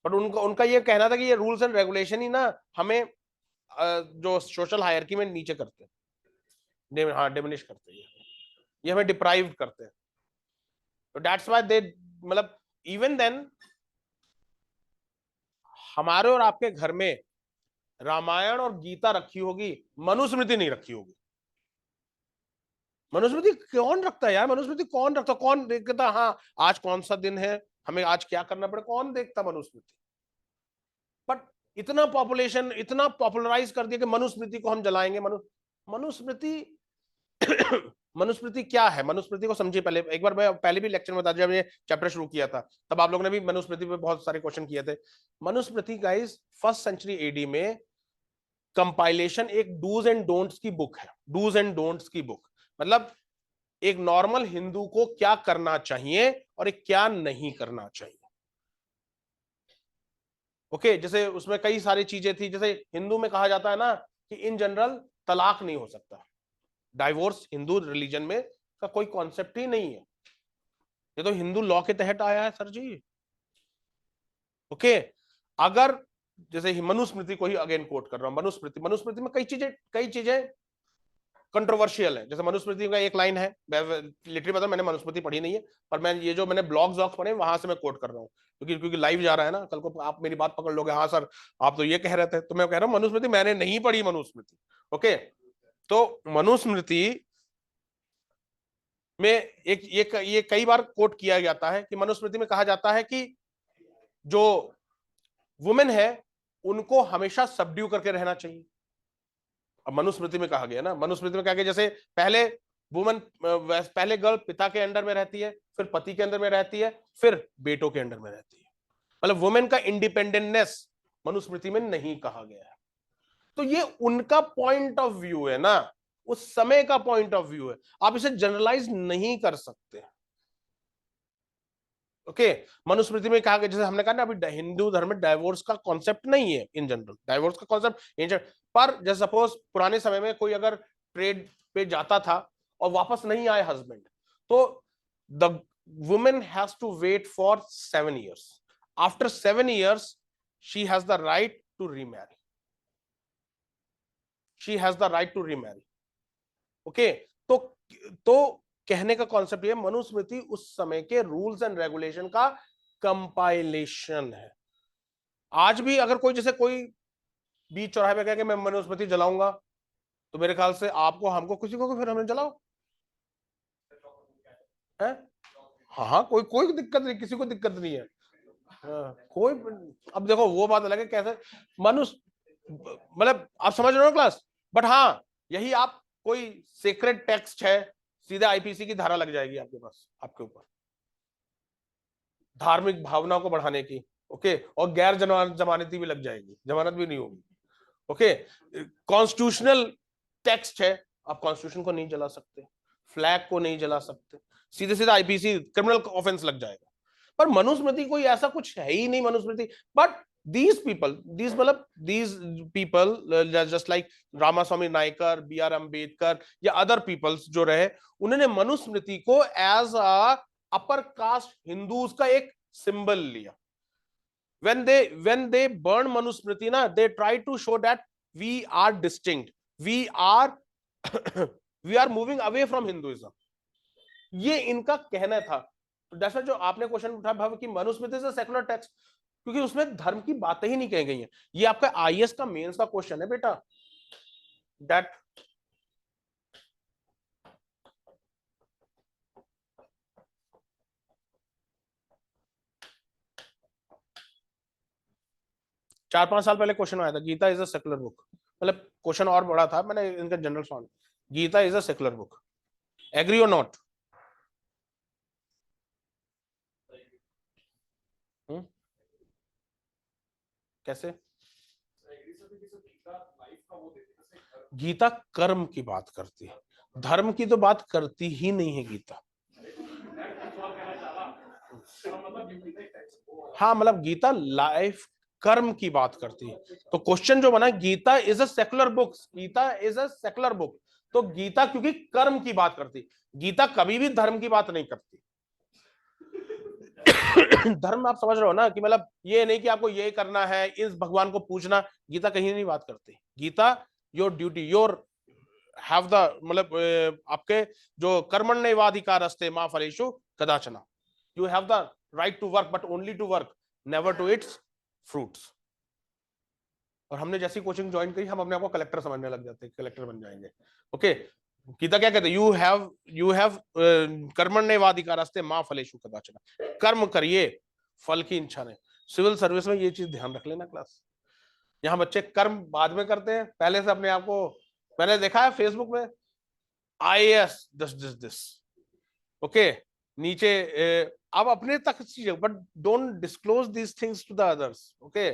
बट उनका ये कहना था कि ये रूल्स एंड रेगुलेशन ही ना हमें जो सोशल हायरार्की में नीचे करते हैं, हाँ डिमिनिश करते हैं, ये हमें डिप्राइव करते हैं. तो दैट्स व्हाई दे, मतलब इवन देन हमारे और आपके घर में रामायण और गीता रखी होगी, मनुस्मृति नहीं रखी होगी. मनुस्मृति कौन रखता है यार? मनुस्मृति कौन रखता, कौन देखता? हाँ आज कौन सा दिन है, हमें आज क्या करना पड़े, कौन देखता मनुस्मृति? बट इतना पॉपुलेशन, इतना पॉपुलराइज कर दिया कि मनुस्मृति को हम जलाएंगे. मनुस्मृति मनुस्मृति क्या है? मनुस्मृति को समझिए. पहले एक बार मैं पहले भी लेक्चर में बता, जब ये चैप्टर शुरू किया था तब आप लोगों ने भी मनुस्मृति पे बहुत सारे क्वेश्चन किए थे. Manusmriti guys 1st century AD में कंपाइलेशन एक डूज एंड डोंट्स की बुक है. डूज एंड डोंट्स की बुक मतलब एक नॉर्मल हिंदू को क्या करना चाहिए और एक क्या नहीं करना चाहिए. ओके, जैसे उसमें कई सारी चीजें थी. जैसे हिंदू में कहा जाता है ना कि इन जनरल तलाक नहीं हो सकता. डाइवोर्स हिंदू रिलीजन में का कोई कॉन्सेप्ट ही नहीं है. ये तो हिंदू लॉ के तहत आया है सर जी. ओके, अगर जैसे मनुस्मृति को ही अगेन कोट कर रहा हूं, मनुस्मृति में कई चीजें कंट्रोवर्शियल है. जैसे मनुस्मृति का एक लाइन है, लिटरली मतलब मैंने मनुस्मृति पढ़ी नहीं है, पर मैं ये जो मैंने ब्लॉग्स पढ़े वहां से मैं कोट कर रहा हूँ, क्योंकि लाइव जा रहा है ना, कल को आप मेरी बात पकड़ लोगे, हाँ सर आप तो ये कह रहे थे, तो मैं कह रहा हूँ मनुस्मृति मैंने नहीं पढ़ी मनुस्मृति. ओके, तो मनुस्मृति में ये कई बार कोट किया जाता है कि मनुस्मृति में कहा जाता है कि जो वुमेन है उनको हमेशा सबड्यू करके रहना चाहिए. अब मनुस्मृति में कहा गया ना, मनुस्मृति में कहा गया जैसे पहले गर्ल पिता के अंडर में रहती है, फिर पति के अंडर में रहती है, फिर बेटों के अंडर में रहती है. मतलब वुमेन का इंडिपेंडेंटनेस मनुस्मृति में नहीं कहा गया है. तो ये उनका पॉइंट ऑफ व्यू है ना, उस समय का पॉइंट ऑफ व्यू है, आप इसे जनरलाइज नहीं कर सकते। ओके मनुस्मृति में कहा गया, जैसे हमने कहा ना अभी हिंदू धर्म में डाइवोर्स का कॉन्सेप्ट नहीं है इन जनरल, डाइवोर्स का कॉन्सेप्ट पर जैसे सपोज पुराने समय में कोई अगर ट्रेड पे जाता था और वापस नहीं आए हस्बैंड, तो the women has to wait for 7 years. After 7 years she has the right to remarry, she has the right to remarry. Okay तो कहने का कॉन्सेप्ट ये मनुस्मृति उस समय के रूल्स एंड रेगुलेशन का कंपाइलेशन है। आज भी अगर कोई जैसे कोई बीच चौराहे पे कहे कि मैं मनुस्मृति जलाऊंगा, तो मेरे ख्याल से आपको हमको किसी को फिर हमें जलाओ है। हाँ कोई कोई दिक्कत नहीं, किसी को दिक्कत नहीं है। कोई अब देखो वो बात अलग है कैसे मनुष्य, मतलब आप समझ रहे हो क्लास। बट हाँ यही आप कोई सीक्रेट टेक्स्ट है, सीधे आईपीसी की धारा लग जाएगी आपके पास, आपके ऊपर, धार्मिक भावना को बढ़ाने की। ओके और गैर जमानती भी लग जाएगी, जमानत भी नहीं होगी। ओके कॉन्स्टिट्यूशनल टेक्स्ट है, आप कॉन्स्टिट्यूशन को नहीं जला सकते, फ्लैग को नहीं जला सकते, सीधे सीधे आईपीसी क्रिमिनल ऑफेंस लग जाएगा। पर मनुस्मृति कोई ऐसा कुछ है ही नहीं Manusmriti. But these people just like Ramaswamy Naicker, B R Ambedkar या अदर पीपल्स जो रहे, उन्होंने मनुस्मृति को एज अपर कास्ट हिंदूज का एक सिंबल लिया। when they burn manusmriti na, they try to show that we are distinct, we are we are moving away from Hinduism, ये इनका कहना था। जैसा जो आपने क्वेश्चन उठा भाव कि मनुस्मृति से सेकुलर टेक्स्ट, क्योंकि उसमें धर्म की बातें ही नहीं कही गई हैं। ये आपका आईएएस का मेंस का क्वेश्चन है बेटा, दैट 4-5 साल पहले क्वेश्चन आया था, Gita is a secular book. मतलब क्वेश्चन और बड़ा था, मैंने इनका general song, Gita is a secular book, agree और नॉट? कैसे? गीता कर्म की बात करती है, धर्म की तो बात करती ही नहीं है गीता। हाँ मतलब गीता लाइफ कर्म की बात करती है। तो क्वेश्चन जो बना, Gita is a secular book, Gita is a secular book, तो गीता क्योंकि कर्म की बात करती, गीता कभी भी धर्म की बात नहीं करती। धर्म आप समझ रहे हो ना कि मतलब ये नहीं कि आपको ये करना है, इस भगवान को पूजना, गीता कहीं नहीं बात करती। Gita your duty, your have the, मतलब आपके जो कर्मण्येवाधिकारस्ते मा फलेषु कदाचन, you have the right to work but only to work, never to its fruits. और हमने जैसी कोचिंग ज्वाइन करी, हम अपने आप को कलेक्टर समझने लग जाते हैं, कलेक्टर बन जाएंगे। ओके गीता क्या कहते हैं, यू हैव कर्मण्येवाधिकारस्ते मा फलेषु कदाचन, कर्म करिए फल की इच्छा नहीं। सिविल सर्विस में ये चीज ध्यान रख लेना क्लास, यहाँ बच्चे कर्म बाद में करते हैं, पहले से अपने आप को, मैंने देखा है फेसबुक में आईएएस दिस ओके नीचे अब अपने तक चीजें, but don't disclose these things to the others. Okay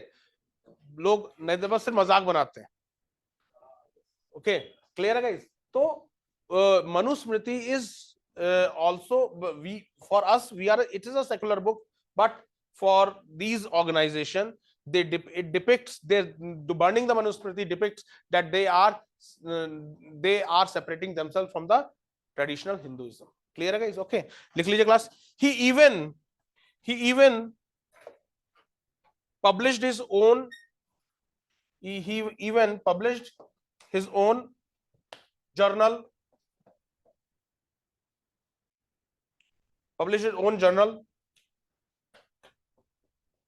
लोग नहीं तो बस सिर्फ मजाक बनाते हैं। ओके क्लियर है गाइस? तो Manusmriti is also we, for us we are, it is a secular book, but for these organization it depicts, the burning the manusmriti depicts that they are separating themselves from the traditional Hinduism. Clear है guys? Okay लिख लीजिए class. he even published his own, he even published his own journal,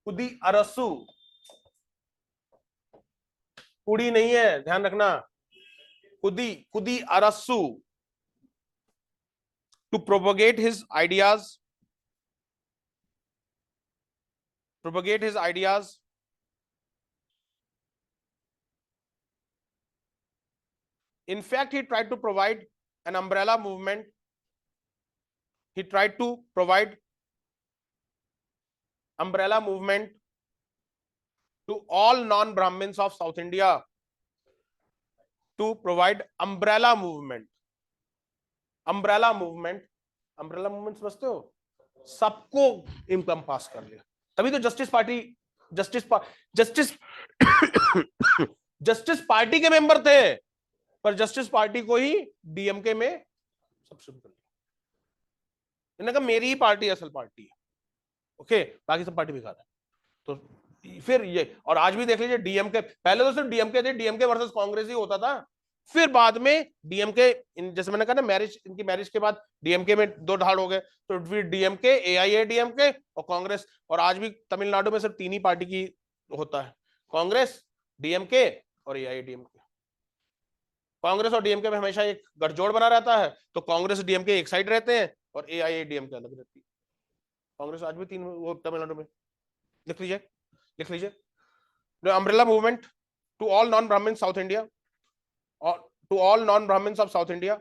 कुदी अरसु, कुड़ी नहीं है, ध्यान रखना, कुदी अरसु, to propagate his ideas, in fact he tried to provide an umbrella movement, to all non Brahmins of South India, to provide umbrella movement. Umbrella movement, umbrella movement समझते हो, सबको income pass कर लिया। तभी तो justice party, justice justice party के member थे, पर जस्टिस पार्टी को ही डीएमके में सब्सिट्यूट कर लिया। इन्होंने कहा मेरी ही पार्टी असल पार्टी है, ओके, बाकी सब पार्टी बेकार है। तो फिर ये, और आज भी देख लीजिए डीएमके, पहले तो सिर्फ डीएमके थे, डीएमके वर्सेस कांग्रेस ही होता था। फिर बाद में डीएमके, जैसे मैंने कहा ना, मैरिज, इनकी मैरिज के बाद डीएमके में दो ढाल हो गए, तो फिर डीएमके, एआईएडीएमके और कांग्रेस। और आज भी तमिलनाडु में सिर्फ तीन ही पार्टी की होता है, कांग्रेस, डीएमके और एआईएडीएमके। कांग्रेस और डीएमके में हमेशा एक गठजोड़ बना रहता है, तो कांग्रेस डीएमके एक साइड रहते हैं और एआईएडीएमके अलग रहती है। कांग्रेस आज भी तीन वो तमिलनाडु में, लिख लीजिए, लिख लीजिए। The umbrella movement to all non Brahmin south India, और to all non Brahmins of south India.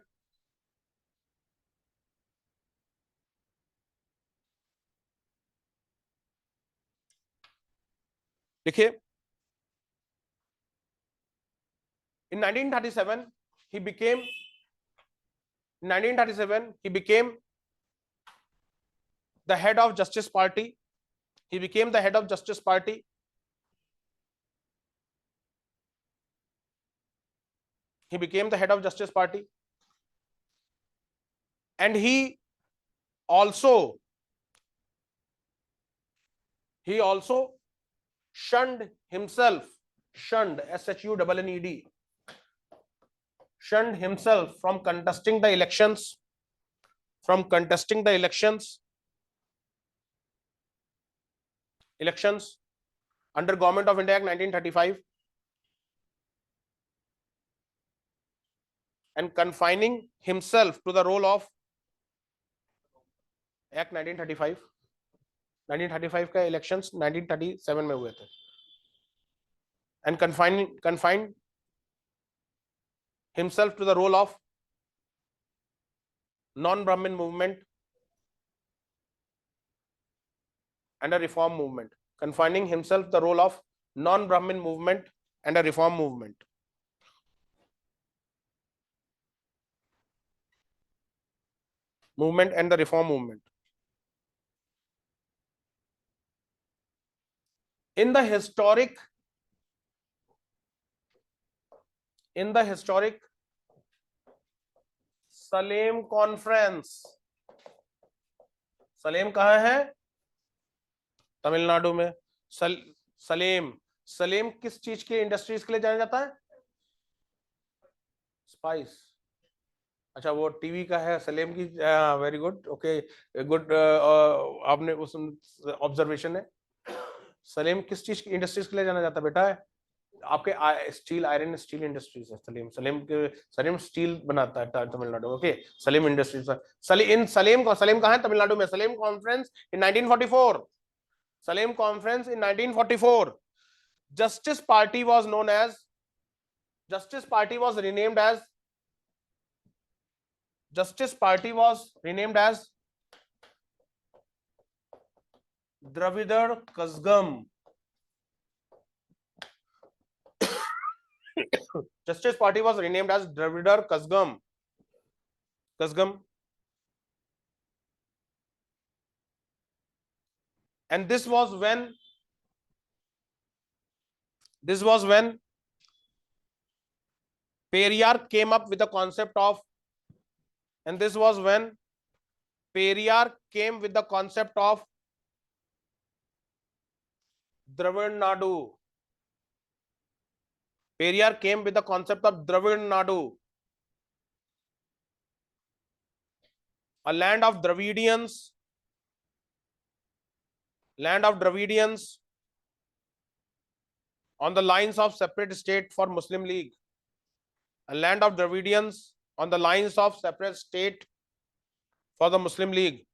देखिए, in 1937 he became, in 1937 he became the head of Justice Party. He became the head of Justice Party. He became the head of Justice Party, and he also shunned himself, shunned, SHUNNED, shunned himself from contesting the elections, elections under Government of India Act 1935, and confining himself to the role of Act 1935, 1935 का elections 1937 में हुए थे, and confined himself to the role of non-Brahmin movement and a reform movement, confining himself the role of non-Brahmin movement and a reform movement. Movement and the reform movement. In the historic Salem conference, Salem कहाँ है? तमिलनाडु में। सलेम किस चीज के industries के लिए जाना जाता है? स्पाइस। अच्छा, वो टीवी का है सलेम की, वेरी गुड, ओके, गुड, आपने उस ऑब्जर्वेशन है। सलेम किस चीज की इंडस्ट्रीज के लिए जाना जाता है बेटा? है आपके स्टील, आयरन स्टील इंडस्ट्रीज है सलेम स्टील बनाता है तमिलनाडु में, ओके, सलेम इंडस्ट्रीज। सलेम कहाँ है? तमिलनाडु में। Salem conference in 1944, Salem conference in 1944, Justice Party was renamed as Dravidar Kazhagam. Justice Party was renamed as Dravidar Kazhagam. And this was when Periyar came up with the concept of, Dravid Nadu. Periyar came with the concept of Dravid Nadu, a land of Dravidians, on the lines of separate state for Muslim League. A land of Dravidians on the lines of separate state for the Muslim League.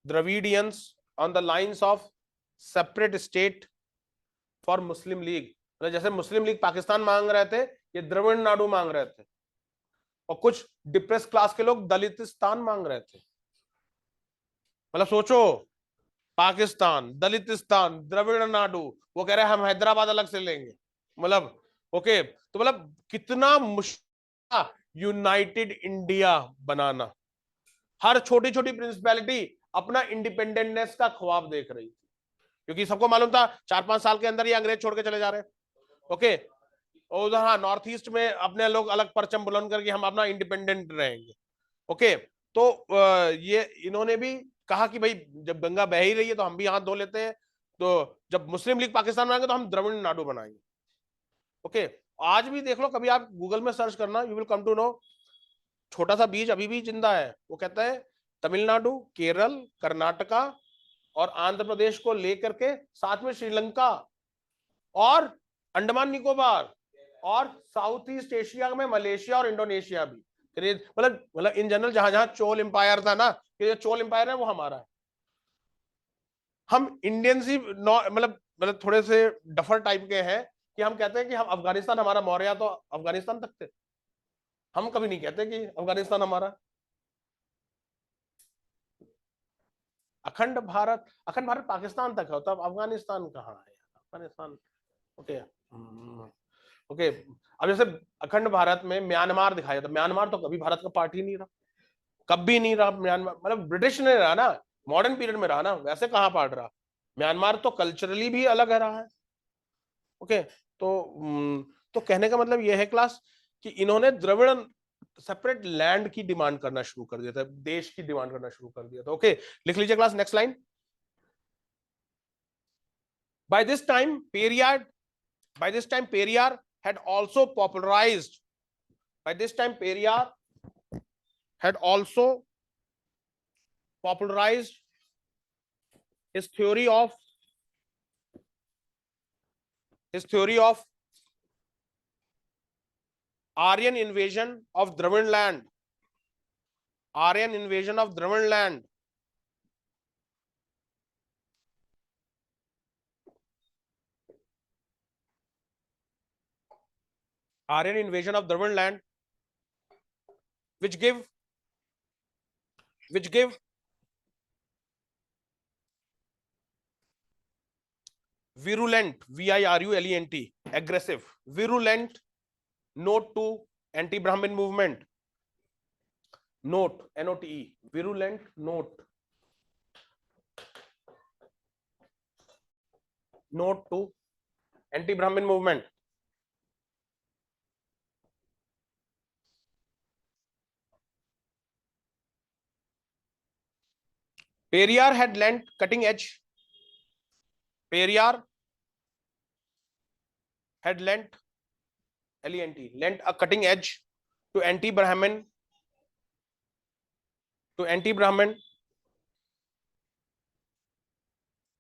Dravidians on the lines of separate state for Muslim League. मतलब जैसे मुस्लिम league Pakistan मांग रहे थे, ये द्रविड़ नाडु मांग रहे थे, और कुछ डिप्रेस क्लास के लोग दलितिस्तान मांग रहे थे। मतलब सोचो, पाकिस्तान, दलितिस्तान, द्रविड़ नाडु, वो कह रहे हैं हम हैदराबाद अलग से लेंगे। मतलब ओके, तो मतलब कितना मुश्किल यूनाइटेड इंडिया बनाना। हर छोटी छोटी प्रिंसिपैलिटी अपना इंडिपेंडेंटनेस का ख्वाब देख रही थी, क्योंकि सबको मालूम था 4-5 साल के अंदर ये अंग्रेज छोड़ के चले जा रहे हैं। ओके, और उधर हाँ नॉर्थ ईस्ट में अपने लोग अलग परचम बुलंद करके हम अपना इंडिपेंडेंट रहेंगे। ओके, तो ये इन्होंने भी कहा कि भाई जब गंगा बह ही रही है तो हम भी हाथ धो लेते हैं, तो जब मुस्लिम लीग पाकिस्तान बनाएंगे तो हम द्रविड़ नाडु बनाएंगे। ओके, आज भी देख लो, कभी आप गूगल में सर्च करना, you will come to know, छोटा सा बीज अभी भी जिंदा है। वो कहता है तमिलनाडु, केरल, कर्नाटका और आंध्र प्रदेश को लेकर के साथ में श्रीलंका और अंडमान निकोबार और साउथ ईस्ट एशिया में मलेशिया और इंडोनेशिया भी, मतलब इन जनरल जहां जहां चोल एम्पायर था ना, कि चोल एम्पायर है वो हमारा है। हम इंडियंस ही मतलब थोड़े से डफर टाइप के हैं कि हम कहते हैं कि हम अफगानिस्तान हमारा, मौर्य तो अफगानिस्तान तक थे। हम कभी नहीं कहते कि अफगानिस्तान हमारा। अखंड भारत पाकिस्तान तक है, तब अफगानिस्तान कहाँ है? अफगानिस्तान। Okay, okay. अब जैसे अखंड भारत में म्यांमार दिखाया था, म्यांमार तो कभी भारत का पार्ट ही नहीं रहा, कभी नहीं रहा म्यांमार, मतलब ब्रिटिश ने रहा ना, मॉडर्न पीरियड में रहा ना, वैसे कहाँ पार्ट रहा म्यांमार, तो कल्चरली भी अलग है रहा है। ओके, तो कहने का मतलब यह है क्लास कि इन्होंने द्रविड़ सेपरेट लैंड की डिमांड करना शुरू कर दिया था, देश की डिमांड करना शुरू कर दिया था। ओके, लिख लीजिए class, next line. By this time, Periyar had also popularized. By this time, Periyar had also popularized his theory of Aryan invasion of Dravidian land. Aryan invasion of Dravidian land. Aryan invasion of Dravidian land, which give virulent, virulent, aggressive, virulent note to anti-Brahmin movement. Note, N-O-T-E, virulent note to anti-Brahmin movement. Periyar had lent cutting edge. Periyar had lent a cutting edge to anti-Brahmin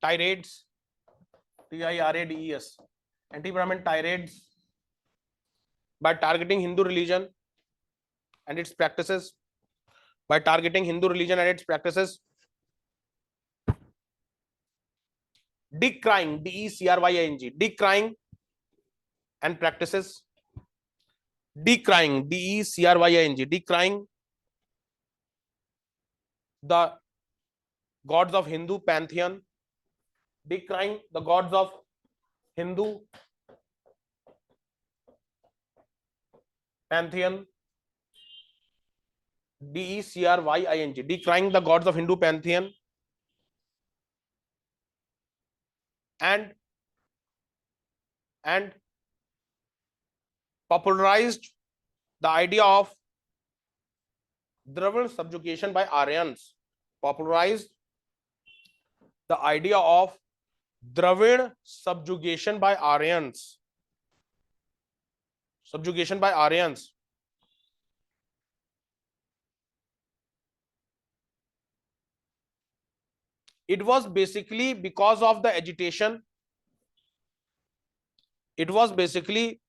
tirades, Tirades, anti-Brahmin tirades by targeting Hindu religion and its practices. Decrying, D-E-C-R-Y-I-N-G, decrying and practices. Decrying, D-E-C-R-Y-I-N-G, decrying the gods of Hindu pantheon. Decrying the gods of Hindu pantheon. D-E-C-R-Y-I-N-G, decrying the gods of Hindu pantheon and popularized the idea of Dravid subjugation by Aryans. Popularized the idea of Dravid subjugation by Aryans. Subjugation by Aryans. It was basically because of the agitation. It was basically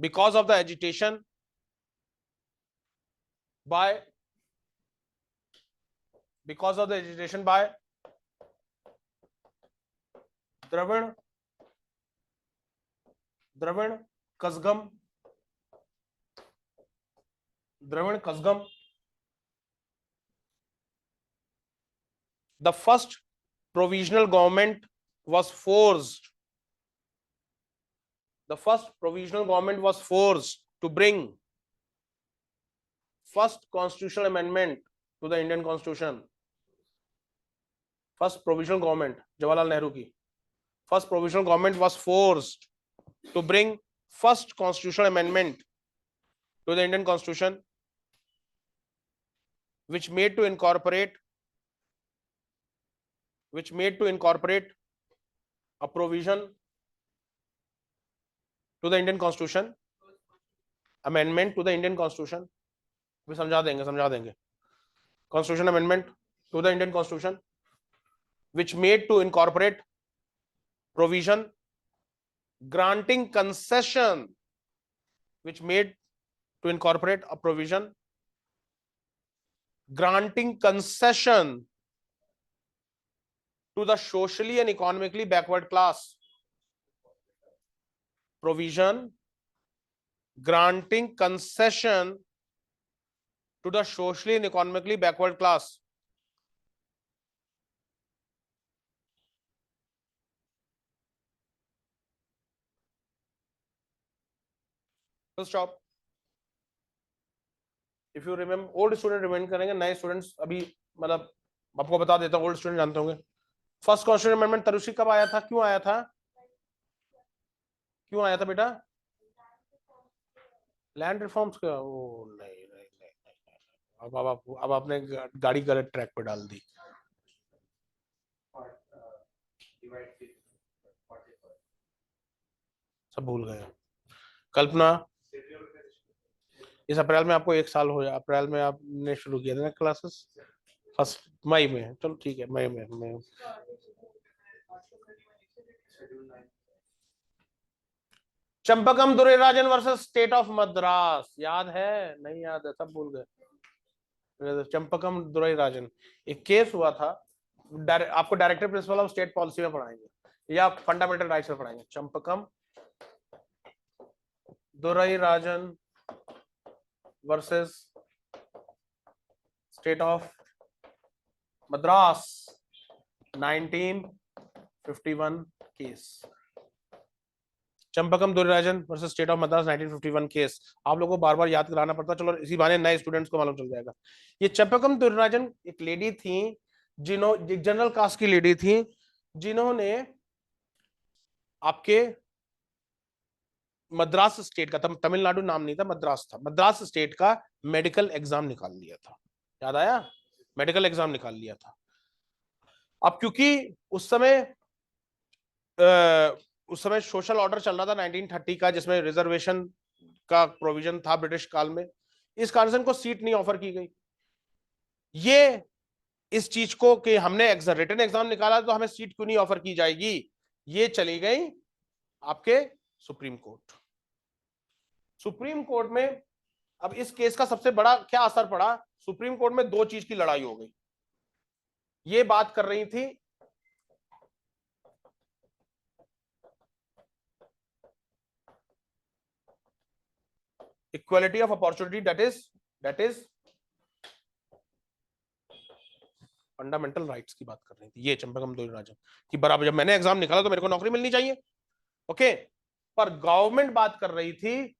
because of the agitation by Dravid Kazhagam the first provisional government was forced the first provisional government was forced to bring first constitutional amendment to the Indian constitution. First provisional government, Jawaharlal Nehru ki first provisional government was forced to bring first constitutional amendment to the Indian constitution, which made to incorporate a provision to the Indian constitution, amendment to the Indian constitution. भी समझा देंगे constitution amendment to the Indian constitution, which made to incorporate provision granting concession, which made to incorporate a provision granting concession to the socially and economically backward class. Provision granting concession to the socially and economically backward class. Full stop. If you remember, old student remained करेंगे, नए students अभी मतलब आपको बता देता हूँ, old student जानते होंगे फर्स्ट कॉन्स्टिट्यूशन अमेंडमेंट तरुषी कब आया था, क्यों आया था, क्यों आया था बेटा? लैंड रिफॉर्म्स का? ओ नहीं नहीं नहीं, नहीं। अब आपने गाड़ी गलत ट्रैक पे डाल दी। सब भूल गए। कल्पना, इस अप्रैल में आपको 1 साल हो जाए, अप्रैल में आपने शुरू किया था ना क्लासेस, फर्स्ट मई में, चलो ठीक है, मई में। Champakam Dorairajan versus state of Madras, याद है? नहीं याद है, सब भूल गए। चंपकम दुर्योराजन एक केस हुआ था, आपको director principle of state policy में पढ़ाएंगे या फंडामेंटल राइट्स में पढ़ाएंगे। Champakam Dorairajan versus state of Madras 1951 case. Champakam Dorairajan versus state of Madras 1951 case. आप लोगों को बार बार याद कराना पड़ता, चलो इसी बहाने नए स्टूडेंट्स को मालूम चल जाएगा। ये चंपकम दुर्योराजन एक लेडी थी, एक जनरल कास्ट की लेडी थी, जिन्होंने आपके मद्रास स्टेट का, तमिलनाडु नाम नहीं था, मद्रास था, मद्रास स्टेट का मेडिकल एग्जाम निकाल लिया था। याद आया? मेडिकल एग्जाम निकाल लिया था। अब क्योंकि उस समय सोशल ऑर्डर चल रहा था 1930 का, जिसमें रिजर्वेशन का प्रोविजन था ब्रिटिश काल में, इस कारण से इनको सीट नहीं ऑफर की गई। ये इस चीज को कि हमने रिटन एग्जाम निकाला तो हमें सीट क्यों नहीं ऑफर की जाएगी, ये चली गई आपके सुप्रीम कोर्ट। सुप्रीम कोर्ट में अब इस केस का सबसे बड़ा क्या असर पड़ा, सुप्रीम कोर्ट में 2 चीज की लड़ाई हो गई। ये बात कर रही थी equality of opportunity, that is fundamental rights की बात कर रही थी ये चंपकम दुर्योराजन कि बराबर, जब मैंने एग्जाम निकाला तो मेरे को नौकरी मिलनी चाहिए, ओके। पर गवर्नमेंट बात कर रही थी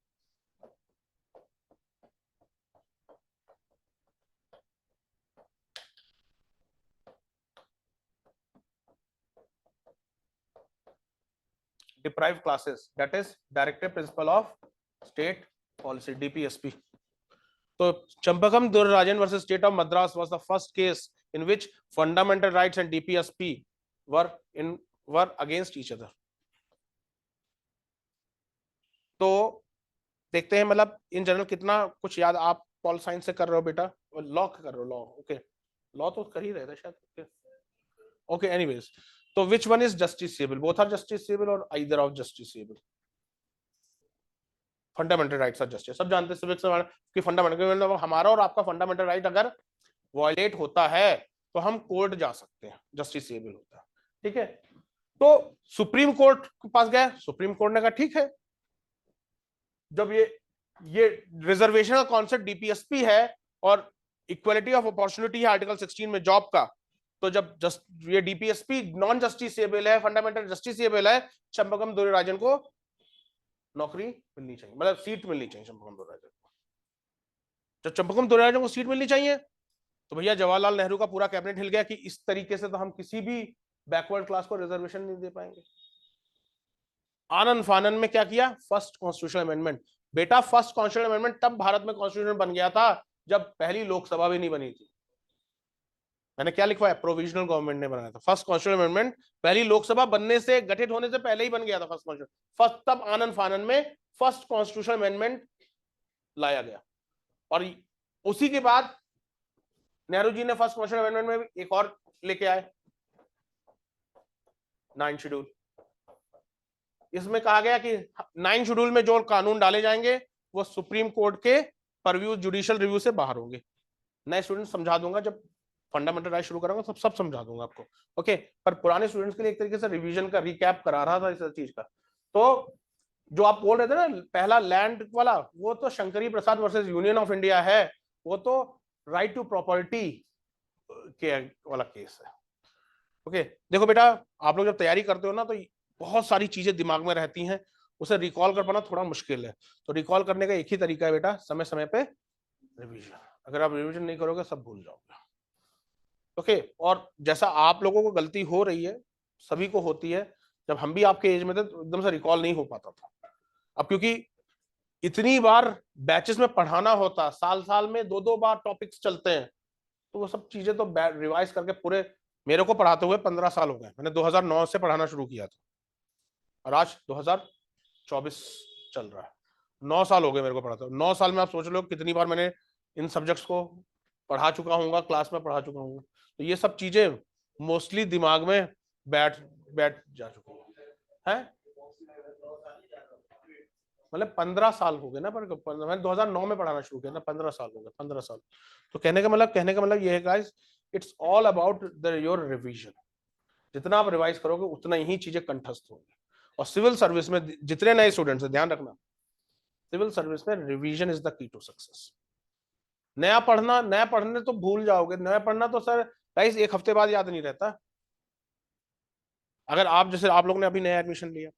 deprived classes, that is directive principle of state policy, DPSP. So Champakam Duryarajan versus State of Madras was the first case in which fundamental rights and DPSP were against each other. तो देखते हैं मतलब in general कितना कुछ याद आप pol science से कर रहे हो बेटा, लॉ कर रहे हो, लॉ, ओके, लॉ तो कर ही रहे थे शायद, ओके, एनीवेज। तो which one is justiciable, both are justiciable और either of justiciable. Fundamental rights are justice, सब जानते हैं सिविक्स की फंडामेंटल, हमारा और आपका फंडामेंटल राइट अगर वायलेट होता है तो हम कोर्ट जा सकते हैं, जस्टिसेबल होता है, ठीक है। तो सुप्रीम कोर्ट के पास गए, सुप्रीम कोर्ट ने कहा ठीक है, जब ये रिजर्वेशन का कॉन्सेप्ट डीपीएसपी है और इक्वालिटी ऑफ अपॉर्चुनिटी है आर्टिकल 16 में जॉब का, तो जब ये डीपीएसपी नॉन जस्टिसेबल है, फंडामेंटल जस्टिसेबल है, चंपकम दोराजन को नौकरी मिलनी चाहिए, मतलब सीट मिलनी चाहिए चंपकम दोराजन को। जब चंपकम दोराजन को सीट मिलनी चाहिए तो भैया जवाहरलाल नेहरू का पूरा कैबिनेट हिल गया कि इस तरीके से तो हम किसी भी बैकवर्ड क्लास को रिजर्वेशन नहीं दे पाएंगे। आनंद फानन में क्या किया, फर्स्ट कॉन्स्टिट्यूशनल अमेंडमेंट। बेटा फर्स्ट कॉन्स्टिट्यूशनल अमेंडमेंट तब भारत में कॉन्स्टिट्यूशन बन गया था जब पहली लोकसभा भी नहीं बनी थी। मैंने क्या लिखवाया, प्रोविजनल गवर्नमेंट ने बनाया था। फर्स्ट कॉन्स्टिट्यूशनल अमेंडमेंट पहली लोकसभा बनने से, गठित होने से पहले ही बन गया था फर्स्ट कॉन्स्टिट्यूशन। फर्स्ट तब आनंद फानन में फर्स्ट कॉन्स्टिट्यूशनल अमेंडमेंट लाया गया। और उसी के बाद नेहरू जी ने फर्स्ट कॉन्स्टिट्यूशनल अमेंडमेंट में एक और लेके आए, 9 शेड्यूल। इसमें कहा गया कि 9 शेड्यूल में जो कानून डाले जाएंगे वो सुप्रीम कोर्ट के परव्यू, जुडिशियल रिव्यू से बाहर होंगे। नए स्टूडेंट समझा दूंगा, जब फंडामेंटल राइट शुरू करूंगा सब समझा दूंगा आपको, ओके। पर पुराने स्टूडेंट्स के लिए एक तरीके से रिवीजन का रिकैप करा रहा था इस चीज का। तो जो आप बोल रहे थे ना पहला लैंड वाला, वो तो शंकरी प्रसाद वर्सेस यूनियन ऑफ इंडिया है, वो तो राइट टू प्रॉपर्टी के वाला केस है, ओके। देखो बेटा, आप लोग जब तैयारी करते हो ना तो बहुत सारी चीजें दिमाग में रहती हैं, उसे रिकॉल कर पाना थोड़ा मुश्किल है। तो रिकॉल करने का एक ही तरीका है बेटा, समय समय पे रिवीजन। अगर आप रिवीजन नहीं करोगे सब भूल जाओगे, ओके। और जैसा आप लोगों को गलती हो रही है, सभी को होती है, जब हम भी आपके एज में थे तो एकदम से रिकॉल नहीं हो पाता था। अब क्योंकि इतनी बार बैचेस में पढ़ाना होता, साल साल में 2-2 बार टॉपिक्स चलते हैं, तो वो सब चीजें तो रिवाइज करके पूरे, मेरे को पढ़ाते हुए 15 साल हो गए। मैंने 2009 से पढ़ाना शुरू किया था और आज 2024 चल रहा है, 9 साल हो गए मेरे को पढ़ाते हुए। 9 साल में आप सोच लो कितनी बार मैंने इन सब्जेक्ट्स को पढ़ा चुका हूँ, क्लास में पढ़ा चुका हूँ। तो ये सब चीजें मोस्टली दिमाग में बैठ जा चुकी है। मतलब 15 साल हो गए ना, पर मैंने 2009 में पढ़ाना शुरू किया ना, 15 साल हो गए, 15 साल। तो कहने का मतलब ये है guys, it's all about your revision. जितना आप रिवाइज करोगे उतना ही चीजें कंठस्थ होंगी। और सिविल सर्विस में जितने नए स्टूडेंट्स हैं, ध्यान रखना, सिविल सर्विस में revision is the key to success. नया पढ़ने तो भूल जाओगे, नया पढ़ना तो सर गाइस 1 हफ्ते बाद याद नहीं रहता। अगर आप जैसे आप लोग ने अभी नया एडमिशन लिया,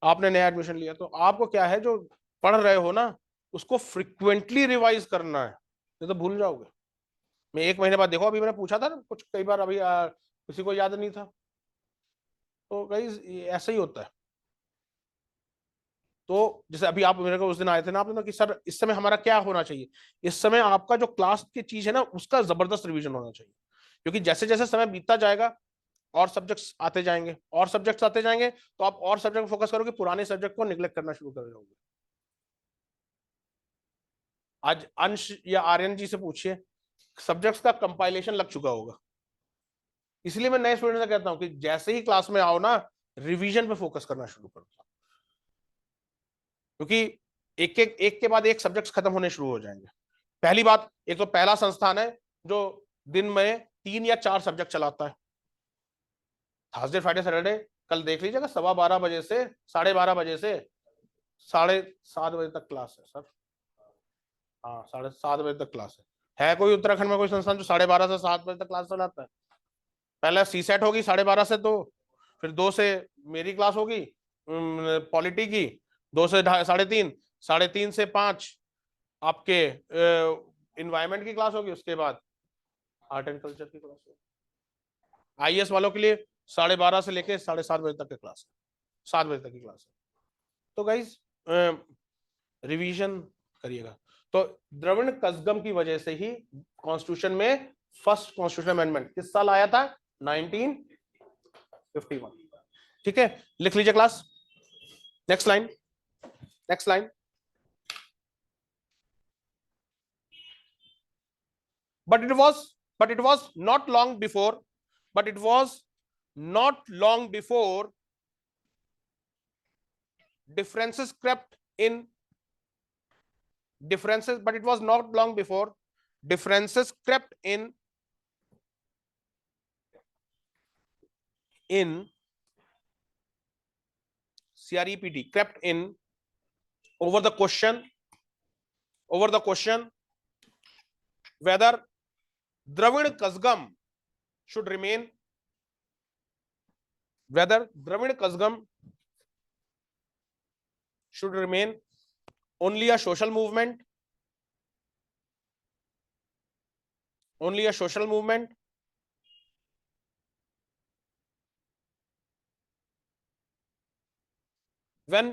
आपने नया एडमिशन लिया, तो आपको क्या है, जो पढ़ रहे हो ना उसको फ्रिक्वेंटली रिवाइज करना है, नहीं तो भूल जाओगे। मैं 1 महीने बाद देखो, अभी मैंने पूछा था ना कुछ कई बार, अभी किसी को याद नहीं था। तो गाइस ऐसा ही होता है। तो जैसे अभी आप मेरे को उस दिन आए थे ना, आपने कि सर इस समय हमारा क्या होना चाहिए, इस समय आपका जो क्लास की चीज है ना उसका जबरदस्त रिवीजन होना चाहिए। क्योंकि जैसे जैसे समय बीतता जाएगा और सब्जेक्ट्स आते जाएंगे, और सब्जेक्ट्स आते जाएंगे, तो आप और सब्जेक्ट फोकस करोगे, पुराने सब्जेक्ट को निगलेक्ट करना शुरू कर जाओगे। आज अंश या आर्यन जी से पूछिए, सब्जेक्ट्स का कंपाइलेशन लग चुका होगा। इसलिए मैं नए स्टूडेंट से कहता हूं कि जैसे ही क्लास में आओ ना, रिवीजन पे फोकस करना शुरू करो, क्योंकि एक के बाद एक सब्जेक्ट्स खत्म होने शुरू हो जाएंगे। पहली बात, एक तो पहला संस्थान है जो दिन में 3 या 4 सब्जेक्ट चलाता है, थर्सडे फ्राइडे सैटरडे। कल देख लीजिएगा, 12:15 बजे से 12:30 बजे से 7:30 बजे तक क्लास है सर। हाँ, 7:30 बजे तक क्लास है कोई उत्तराखंड में कोई संस्थान जो 12:30 से 7 बजे तक क्लास चलाता है? पहले सी सेट होगी 12:30 से 2, फिर 2 से मेरी क्लास होगी पॉलिटी की, 2 से 3:30, 3:30 से 5 आपके इन्वायरमेंट की क्लास होगी, उसके बाद आर्ट एंड कल्चर की क्लास होगी। आईएएस वालों के लिए 12:30 से लेके 7:30 बजे तक की क्लास है, 7 बजे तक की क्लास है। तो गाइज रिवीजन करिएगा। तो द्रविड़ कसगम की वजह से ही कॉन्स्टिट्यूशन में फर्स्ट कॉन्स्टिट्यूशन अमेंडमेंट किस साल आया था, 1951। ठीक है, लिख लीजिए class. Next line, next line. but it was not long before, but it was not long before differences crept in, but it was not long before differences crept in CREPT, crept in over the question whether Dravid Kasgam should remain, whether Dravid Kazhagam should remain only a social movement, only a social movement, when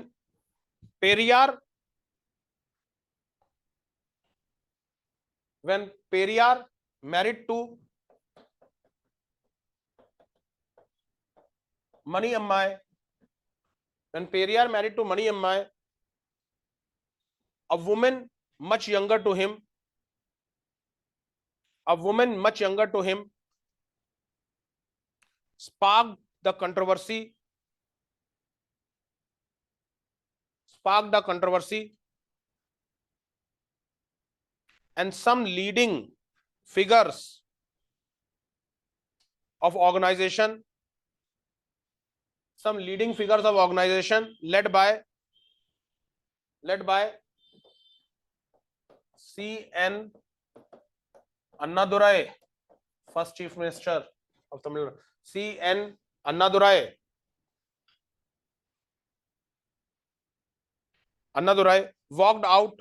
Periyar married to Mani Ammai, when Periyar married to Mani Ammai, a woman much younger to him, a woman much younger to him, sparked the controversy, and some leading figures of organization, led by C.N. Annadurai, first Chief Minister of Tamil Nadu, C.N. Annadurai walked out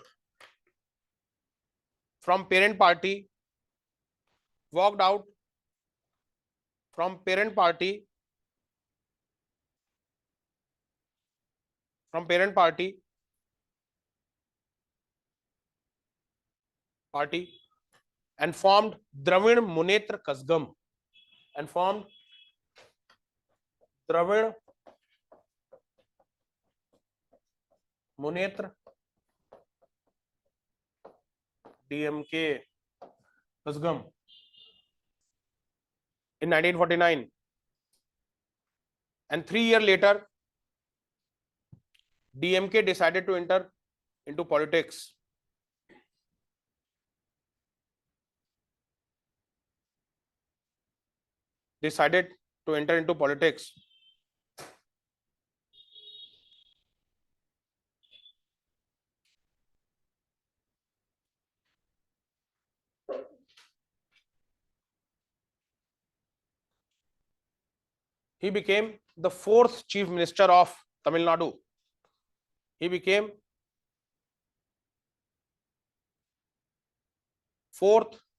from parent party, and formed Dravid Munnetra Kazhagam, Dravid Munnetra DMK Kazhagam in 1949, and 3 years later DMK decided to enter into politics. He became the fourth Chief Minister of Tamil Nadu.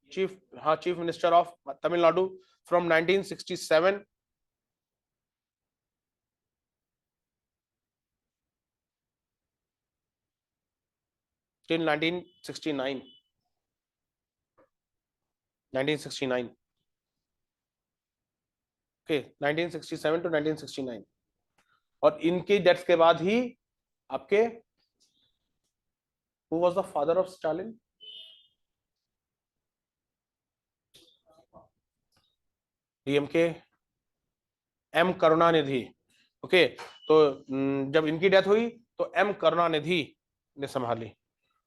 Chief Minister of Tamil Nadu from 1967 till 1969. Okay, 1967 to 1969. और इनकी death के बाद ही आपके who was the father of Stalin? DMK M Karunanidhi. Okay, तो जब इनकी death हुई तो M करुणानिधि ने संभाली,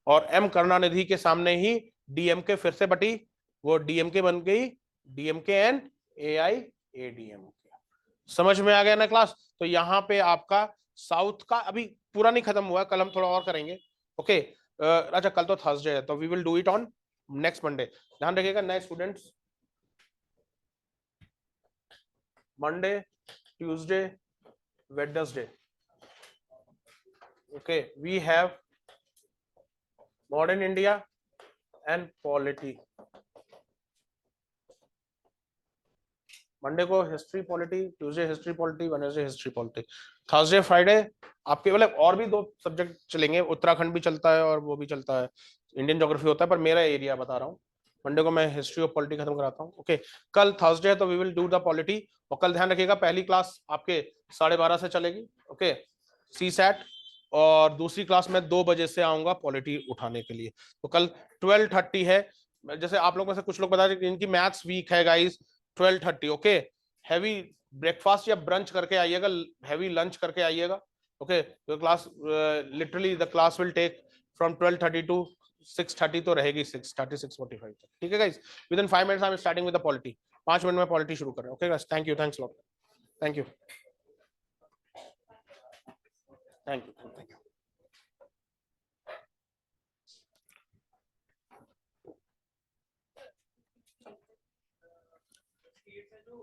और M करुणानिधि के सामने ही DMK फिर से बटी, वो DMK बन गई DMK एंड AIADMK. समझ में आ गया ना क्लास? तो यहाँ पे आपका साउथ का अभी पूरा नहीं खत्म हुआ, कल हम थोड़ा और करेंगे. ओके, अच्छा कल तो थर्सडे है, तो we will do it on next Monday. ध्यान रखिएगा नए students, Monday, Tuesday, Wednesday, okay, we have modern India and polity. Monday को history polity, Tuesday history polity, Wednesday history polity, Thursday Friday आपके मतलब और भी 2 सब्जेक्ट चलेंगे. उत्तराखंड भी चलता है और वो भी चलता है, इंडियन ज्योग्राफी होता है, पर मेरा एरिया बता रहा हूँ. मंडे को मैं हिस्ट्री और पॉलिटी खत्म कराता हूँ. ओके, कल थर्सडे है तो we will do the polity. और कल ध्यान रखिएगा पहली क्लास आपके 12:30 से चलेगी. ओके, CSAT, और दूसरी क्लास में 2 बजे से आऊंगा पॉलिटी उठाने के लिए. तो कल 12:30 है. जैसे आप लोग में से कुछ लोग बता रहे हैं इनकी मैथ्स वीक है गाइस, 12:30. ओके, हैवी ब्रेकफास्ट या ब्रंच करके आइएगा, हैवी लंच करके आइएगा. ओके, तो class literally the class will take from 12:30 to 6:30, तो रहेगी 6:30 6:45 तक. ठीक है guys, within 5 minutes I am starting with the polity. 5 minute में पॉलिटी शुरू कर रहे हैं. Okay guys, thank you, thanks lot, thank you, thank you. States है जो